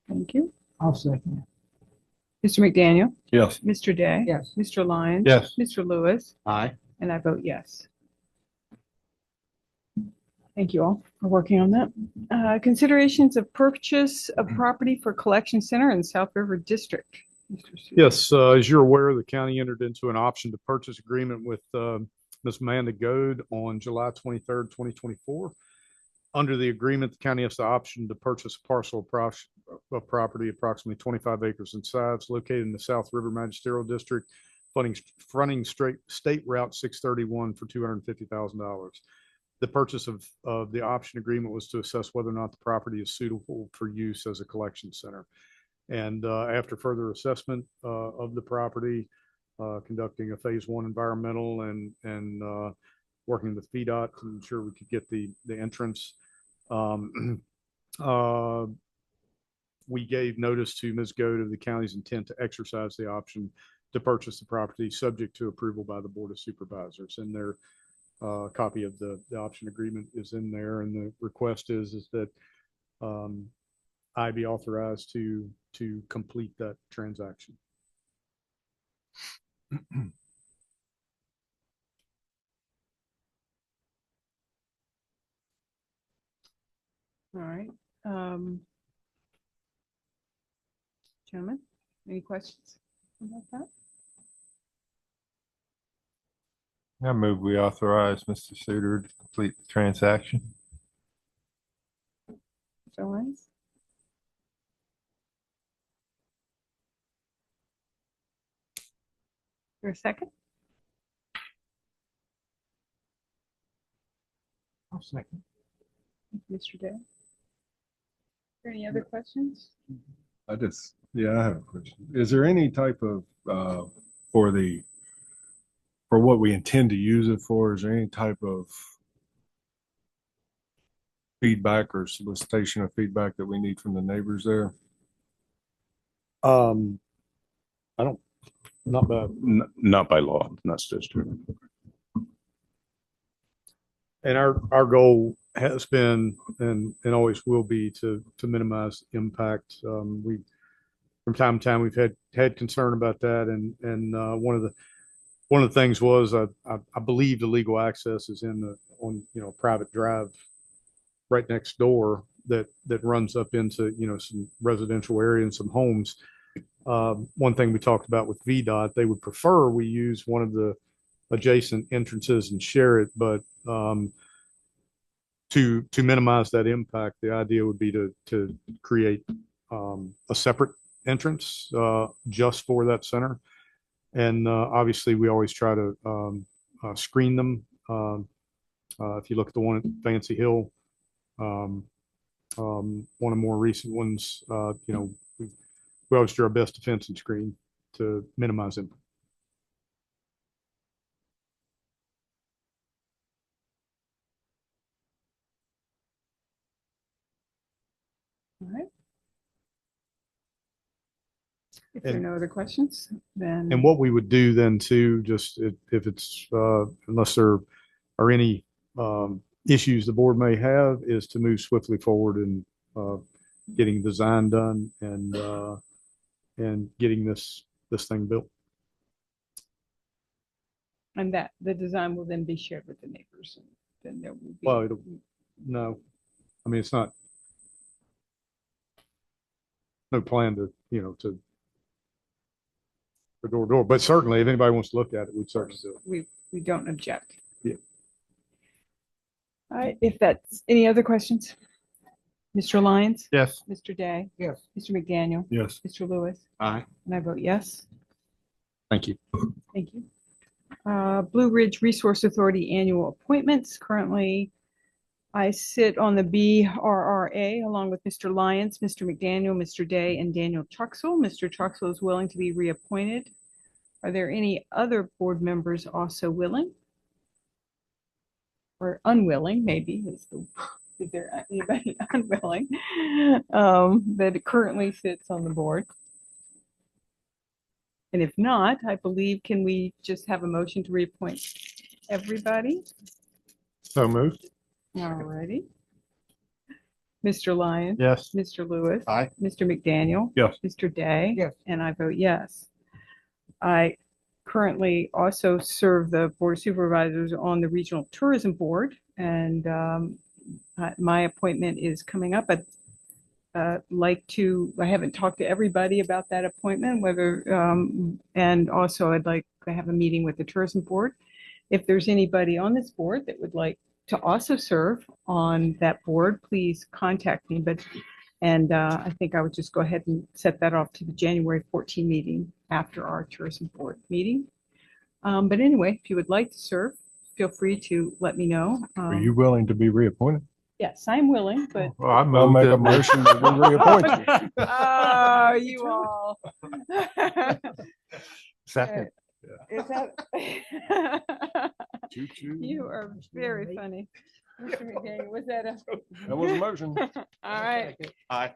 Thank you. I'll second it. Mr. McDaniel, Yes. Mr. Day. Yes. Mr. Lyons. Yes. Mr. Lewis, Aye. and I vote yes. Thank you all for working on that. Considerations of purchase of property for collection center in South River District. Mr. Su- Yes, as you're aware, the county entered into an option to purchase agreement with Ms. Amanda Goode on July 23rd, 2024. Under the agreement, the county has the option to purchase a parcel of property approximately 25 acres in size located in the South River Magisterial District, fronting State Route 631 for $250,000. The purchase of the option agreement was to assess whether or not the property is suitable for use as a collection center. And after further assessment of the property, conducting a phase one environmental and working with VDOT to ensure we could get the entrance, we gave notice to Ms. Goode of the county's intent to exercise the option to purchase the property subject to approval by the Board of Supervisors. And their copy of the option agreement is in there. And the request is that I be authorized to complete that transaction. All right. Gentlemen, any questions about that? I move we authorize Mr. Suter to complete the transaction. Mr. Lyons? For a second? I'll second. Mr. Day? Are there any other questions? I have a question. Is there any type of, for what we intend to use it for, is there any type of feedback or solicitation of feedback that we need from the neighbors there? I don't, not bad. Not by law, not supposed to. And our goal has been and always will be to minimize impact. We from time to time we've had concern about that, and one of the things was I believe the legal access is on private drive right next door that runs up into some residential area and some homes. One thing we talked about with VDOT, they would prefer we use one of the adjacent entrances and share it, but to minimize that impact, the idea would be to create a separate entrance just for that center. And obviously, we always try to screen them. If you look at the one at Fancy Hill, one of the more recent ones, we always do our best to fence and screen to minimize impact. All right. If there are no other questions, then. And what we would do then too, just if it's, unless there are any issues the board may have, is to move swiftly forward in getting design done and getting this thing built. And that the design will then be shared with the neighbors. And then there will be. Well, no, I mean, it's not, no plan to, for door to door, but certainly if anybody wants to look at it, we'd certainly do it. We don't object. Yeah. All right, if that's any other questions? Mr. Lyons? Yes. Mr. Day? Yes. Mr. McDaniel? Yes. Mr. Lewis? Aye. And I vote yes. Thank you. Thank you. Blue Ridge Resource Authority annual appointments. Currently, I sit on the BRRA along with Mr. Lyons, Mr. McDaniel, Mr. Day, and Daniel Truxell. Mr. Truxell is willing to be reappointed. Are there any other board members also willing? Or unwilling, maybe. Is there anybody unwilling that currently sits on the board? And if not, I believe, can we just have a motion to reappoint everybody? So moved. All righty. Mr. Lyons? Yes. Mr. Lewis? Aye. Mr. McDaniel? Yes. Mr. Day? Yes. And I vote yes. I currently also serve the Board of Supervisors on the Regional Tourism Board, and my appointment is coming up. I'd I haven't talked to everybody about that appointment, and also I'd like to have a meeting with the Tourism Board If there's anybody on this board that would like to also serve on that board, please contact me. I think I would just go ahead and set that off to the January 14 meeting after our tourism board meeting. But anyway, if you would like to serve, feel free to let me know. Are you willing to be reappointed? Yes, I'm willing, but. Well, I I'll move make a that- motion that we reappoint you. Oh, you all. Second. Is that? Choo-choo. You are very funny. Mr. McDaniel, was that a? That was a motion. All right. Aye.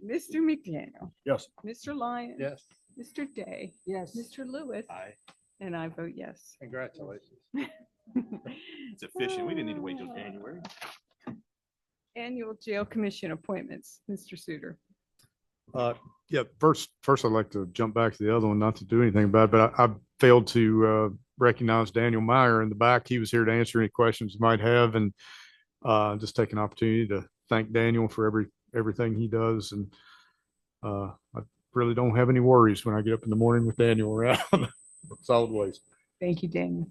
Mr. McDaniel, Yes. Mr. Lyon. Yes. Mr. Day, Yes. Mr. Lewis, Aye. and I vote yes. Congratulations. It's efficient. We didn't need to wait till January. Annual Jail Commission appointments, Mr. Suter. Yeah, first I'd like to jump back to the other one, not to do anything about it, but I failed to recognize Daniel Meyer in the back. He was here to answer any questions you might have, and just take an opportunity to thank Daniel for everything he does. And I really don't have any worries when I get up in the morning with Daniel around solid waste. Thank you, Daniel.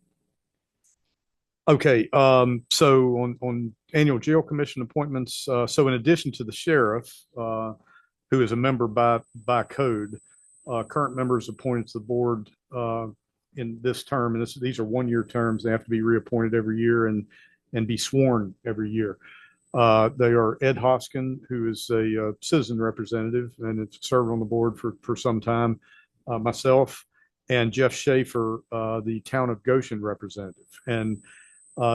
Okay, so on annual jail commission appointments, so in addition to the sheriff, who is a member by code, current members appointed to the board in this term, and these are 1-year terms. They have to be reappointed every year and be sworn every year. They are Ed Hoskin, who is a citizen representative and has served on the board for some time, myself, and Jeff Schaefer, the town of Goshen representative. And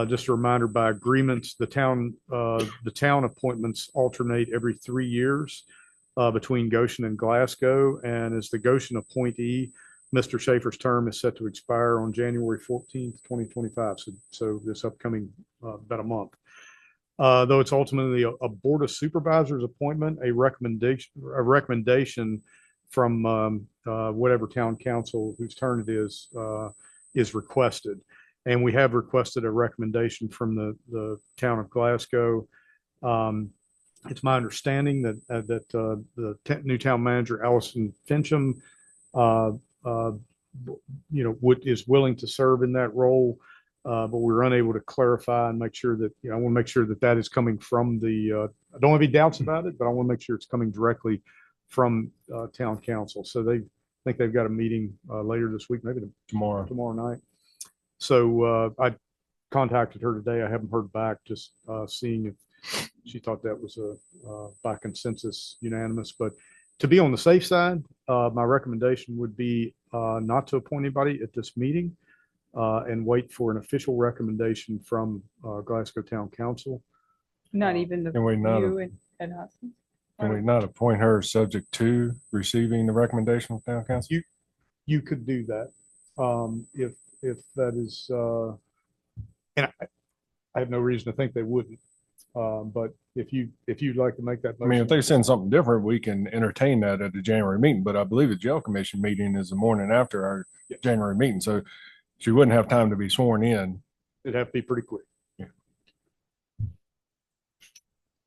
just a reminder, by agreements, the town appointments alternate every 3 years between Goshen and Glasgow. And as the Goshen appointee, Mr. Schaefer's term is set to expire on January 14th, 2025. So this upcoming about a month. Though it's ultimately a board of supervisors appointment, a recommendation from whatever town council whose turn it is requested. And we have requested a recommendation from the town of Glasgow. It's my understanding that the new town manager, Allison Fincham, is willing to serve in that role, but we were unable to clarify and make sure that, I want to make sure that is coming from I don't have any doubts about it, but I want to make sure it's coming directly from town council. So I think they've got a meeting later this week, maybe tomorrow night. So I contacted her today. I haven't heard back, just seeing if she thought that was by consensus unanimous. But to be on the safe side, my recommendation would be not to appoint anybody at this meeting and wait for an official recommendation from Glasgow Town Council. Not even Can we not you and Ed Hoskin? Can we not appoint her subject to receiving the recommendation from town council? You could do that if that is, and I have no reason to think they wouldn't. But if you'd like to make that I mean, if motion, they send something different, we can entertain that at the January meeting, but I believe the jail commission meeting is the morning after our January meeting, so she wouldn't have time to be sworn in. it'd have to be pretty quick.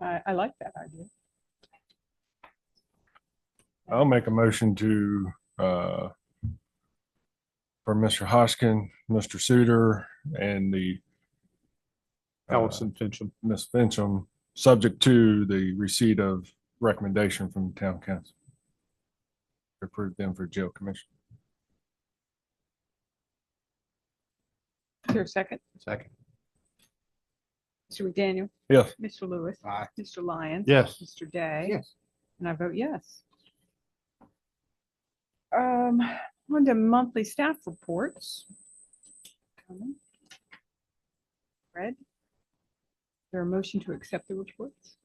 I like that idea. I'll make a motion to, for Mr. Hoskin, Mr. Suter, and the Allison Fincham. Ms. Fincham, subject to the receipt of recommendation from the town council. Approve them for jail commission. Is there a second? Second. Mr. McDaniel? Yes. Mr. Lewis? Aye. Mr. Lyons? Yes. Mr. Day? Yes. And I vote yes. On to monthly staff reports. Fred? Is there a motion to accept the reports?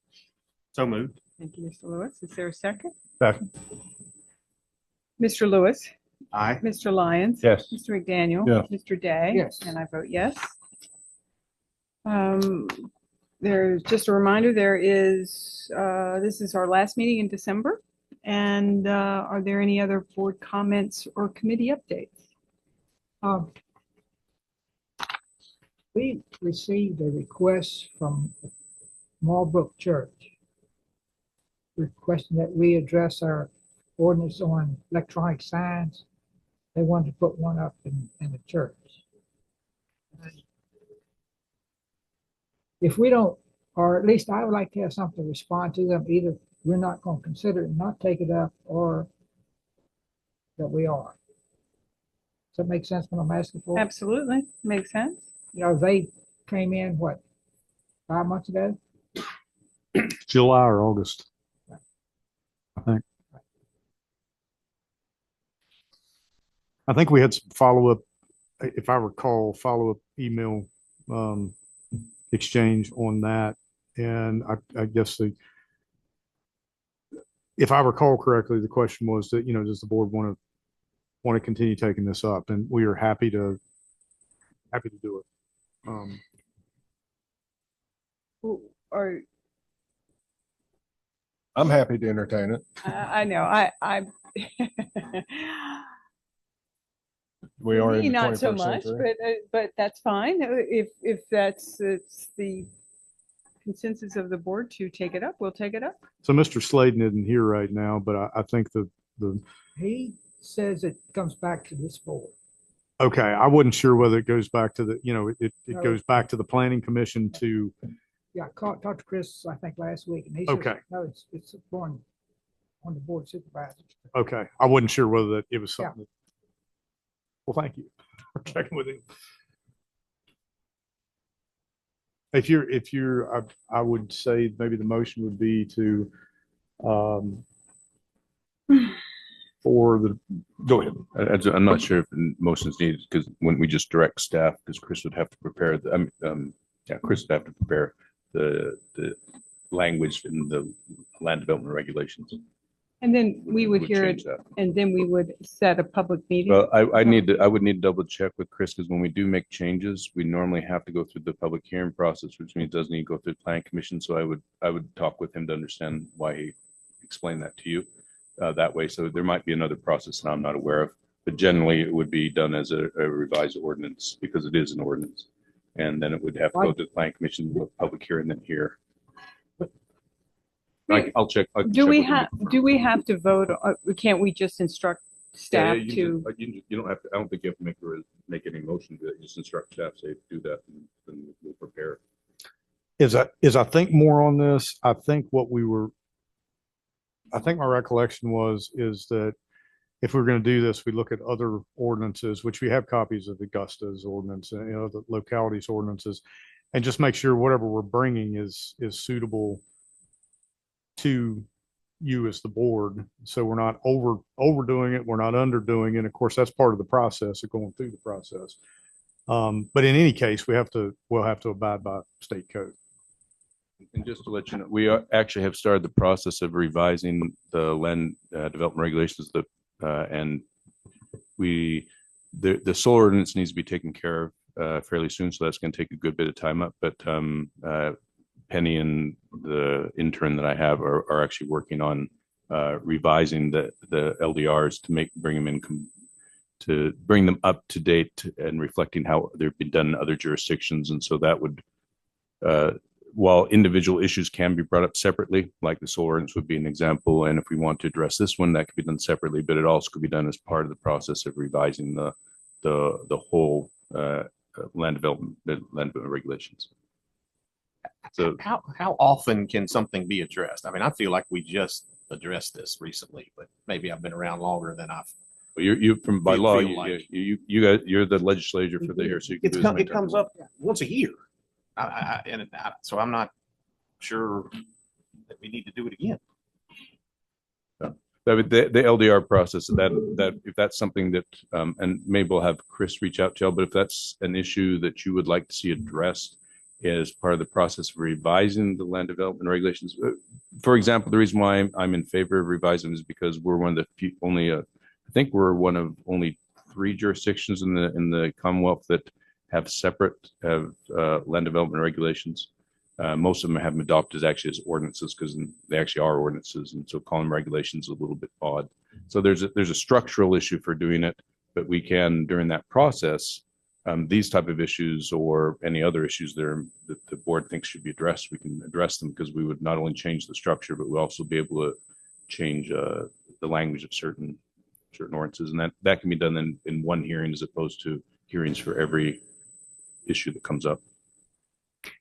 So moved. Thank you, Mr. Lewis. Is there a second? Second. Mr. Lewis? Aye. Mr. Lyons? Yes. Mr. McDaniel? Yes. Mr. Day? Yes. And I vote yes. There's just a reminder, this is our last meeting in December. And are there any other board comments or committee updates? We received a request from Marlbrook Church requesting that we address our ordinance on electronic signs. They wanted to put one up in the church. if we don't, or at least I would like to have something to respond to them, either we're not going to consider it and not take it up, or that we are. Does that make sense what I'm asking for? Absolutely. Makes sense. You know, they came in, what, 5 months ago? July or August, I think. I think we had some follow-up, if I recall, follow-up email exchange on that. And I guess if I recall correctly, the question was that, does the board want to continue taking this up? And we are happy to do it. Or I'm happy to entertain it. I know, I We are in me, the not so 21st much, century. but that's fine. If it's the consensus of the board to take it up, we'll take it up. So Mr. Sladen isn't here right now, but I think the He says it comes back to this board. okay, I wasn't sure whether it goes back to it No. goes back to the planning commission to, Yeah, talked to Chris, I think, last week, and he says, Okay. no, it's going on the board of supervisors. okay. I wasn't sure whether that it was Yeah. something. Well, thank you for checking with him. If you're, I would say maybe the motion would be to, go ahead. I'm not sure if the motion is needed because when we just direct staff, because Chris would have to prepare Chris would have to prepare the language in the land development regulations. And then we would hear it, change that. and then we would set a public meeting. Well, I would need to double check with Chris because when we do make changes, we normally have to go through the public hearing process, which means it doesn't need to go through the planning commission. So I would talk with him to understand why he explained that to you that way. So there might be another process that I'm not aware of, but generally it would be done as a revised ordinance because it is an ordinance. And then it would have to go to the planning commission with public hearing then here. I'll check. I can Do check we with him. do we have to vote? Can't we just instruct staff Yeah, to? you don't have to, I don't think you have to make any motion to that. Just instruct staff, say, do that, and then we'll prepare. Is I think more on this, I think my recollection is that if we're going to do this, we look at other ordinances, which we have copies of Augusta's ordinance and, the localities ordinances, and just make sure whatever we're bringing is suitable to you as the board. So we're not overdoing it. We're not underdoing it. Of course, that's part of the process of going through the process. But in any case, we'll have to abide by state code. And just to let you know, we actually have started the process of revising the land development regulations and the solar ordinance needs to be taken care of fairly soon. So that's going to take a good bit of time up, but Penny and the intern that I have are actually working on revising the LDRs to bring them up to date and reflecting how they've been done in other jurisdictions. And so that would, while individual issues can be brought up separately, like the solar ordinance would be an example, and if we want to address this one, that could be done separately, but it also could be done as part of the process of revising the whole land development regulations. So How often can something be addressed? I mean, I feel like we just addressed this recently, but maybe I've been around longer than I've. you from by Feel law, like- you guys, you're the legislature for the here, so you can do as many It times comes as you up once a year. So I'm not sure that we need to do it again. The LDR process, that if that's something that, and maybe we'll have Chris reach out to you, but if that's an issue that you would like to see addressed as part of the process of revising the land development regulations. For example, the reason why I'm in favor of revising is because we're one of the few, I think we're one of only 3 jurisdictions in the Commonwealth that have separate land development regulations. Most of them have them adopted actually as ordinances because they actually are ordinances, and so calling them regulations is a little bit odd. So there's a structural issue for doing it, but we can during that process. These type of issues or any other issues that the board thinks should be addressed, we can address them because we would not only change the structure, but we'll also be able to change the language of certain ordinances. And that can be done in one hearing as opposed to hearings for every issue that comes up.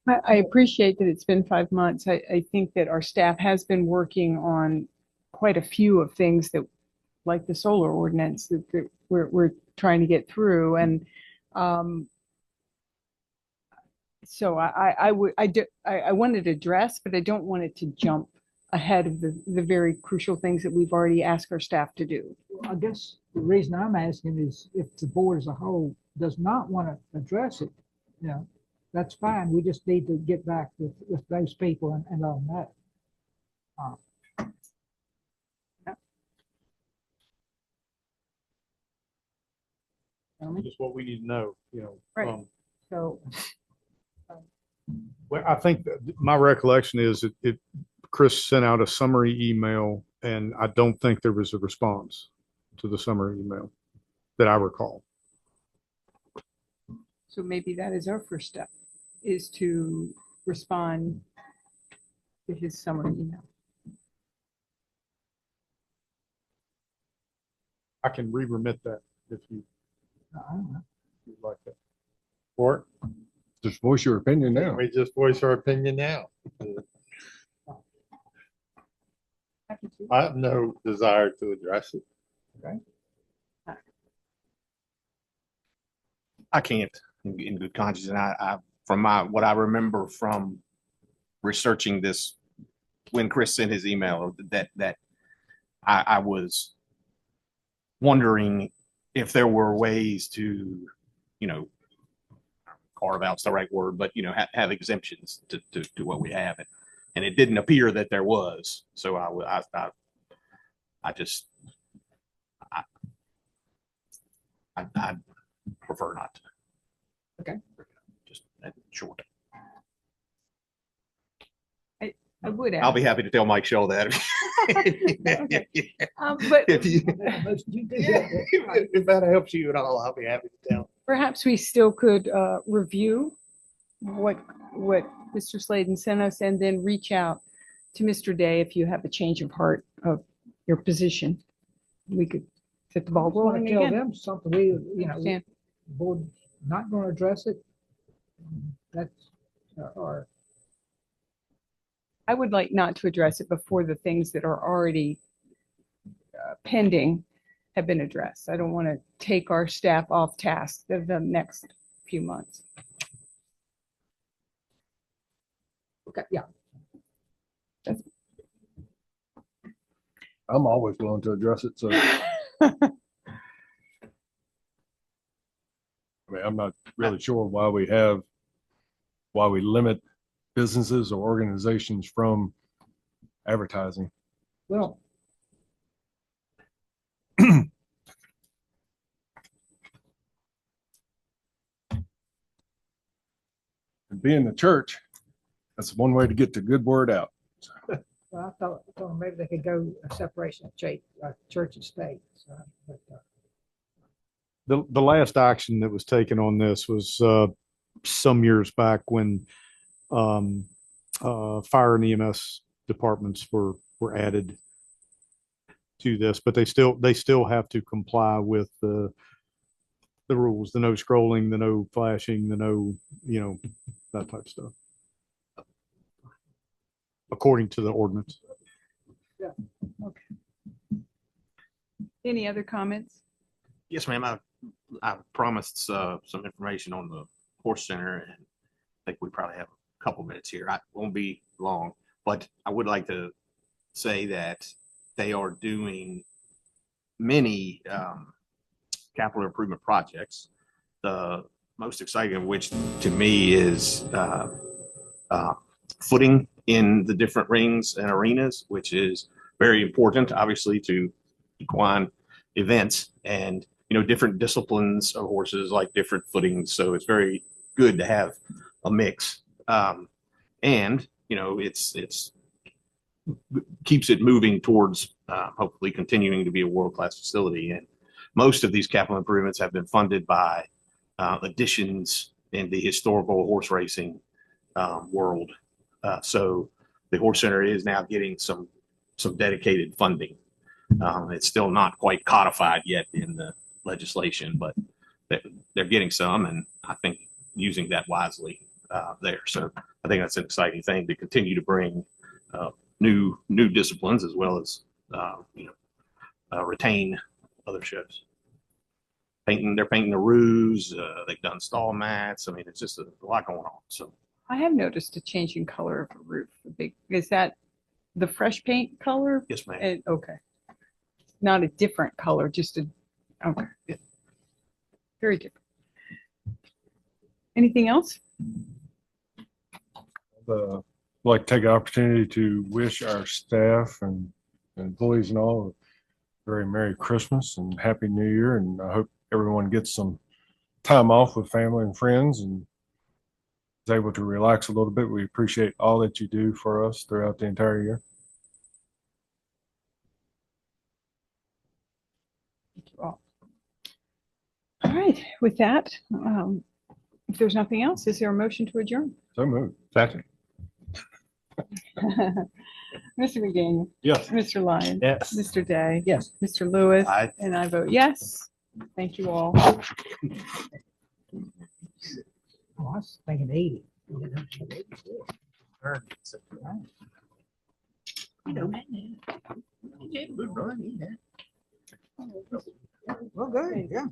I appreciate that it's been 5 months. I think that our staff has been working on quite a few of things that, like the solar ordinance that we're trying to get through. And so I wanted to address, but I don't want it to jump ahead of the very crucial things that we've already asked our staff to do. I guess the reason I'm asking is if the board as a whole does not want to address it, you know, that's fine. We just need to get back with those people and let them know. Just what we need to know, you know. Right. So Well, I think that my recollection is Chris sent out a summary email and I don't think there was a response to the summary email that I recall. So maybe that is our first step, is to respond to his summary email. I can re-remit that if you I don't know. would like that. Or Just voice your opinion now. we just voice our opinion now. I have no desire to address it. I can't in good conscience. And I from what I remember from researching this when Chris sent his email, that I was wondering if there were ways to, you know, carve out's the right word, but, you know, have exemptions to what we have. And it didn't appear that there was. So I just prefer not to. Okay. Just that short. I would I'll ask, be happy to tell Mike Shell that. but If you, You do yeah, that. if that helps you at all, I'll be happy to tell. perhaps we still could review what Mr. Sladen sent us and then reach out to Mr. Day if you have a change of heart of your position. We could get the ball I want rolling to tell again. them something we, you know, Understand. the board not going to address it. That's or I would like not to address it before the things that are already pending have been addressed. I don't want to take our staff off task the next few months. okay, yeah. I'm always willing to address it. So I mean, I'm not really sure why we limit businesses or organizations from advertising. Well, And being the church, that's one way to get the good word out. I thought maybe they could go a separation of church and state. So, but, The last action that was taken on this was some years back when fire and EMS departments were added to this, but they still have to comply with the rules, the no scrolling, the no flashing, the no, you know, that type of stuff. According to the ordinance. Any other comments? Yes, ma'am. I promised some information on the horse center, and I think we probably have a couple minutes here. I won't be long, but I would like to say that they are doing many capital improvement projects. The most exciting of which to me is footing in the different rings and arenas, which is very important, obviously, to equine events, and, you know, different disciplines of horses like different footings. So it's very good to have a mix. And, you know, it's keeps it moving towards hopefully continuing to be a world-class facility. And most of these capital improvements have been funded by additions in the historical horse racing world. So the horse center is now getting some dedicated funding. It's still not quite codified yet in the legislation, but they're getting some, and I think using that wisely there. So I think that's an exciting thing to continue to bring new disciplines as well as retain other shows. They're painting the roofs. They've done stall mats. I mean, it's just a lot going on. So I have noticed a change in color of the roof. Is that the fresh paint color? yes, ma'am. Okay. Not a different color, just okay. Yeah. Very different. Anything else? I'd like to take an opportunity to wish our staff and employees and all a very Merry Christmas and Happy New Year. And I hope everyone gets some time off with family and friends and is able to relax a little bit. We appreciate all that you do for us throughout the entire year. Thank you all. All right, with that, if there's nothing else, is there a motion to adjourn? So moved. Second. Mr. McDaniel, Yes. Mr. Lyon. Yes. Mr. Day. Yes. Mr. Lewis. Aye. And I vote yes. Thank you all. Oh, I was thinking 80. Well, good, yeah.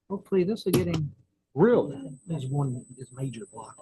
Hopefully this will get him. Really? There's one, this major block.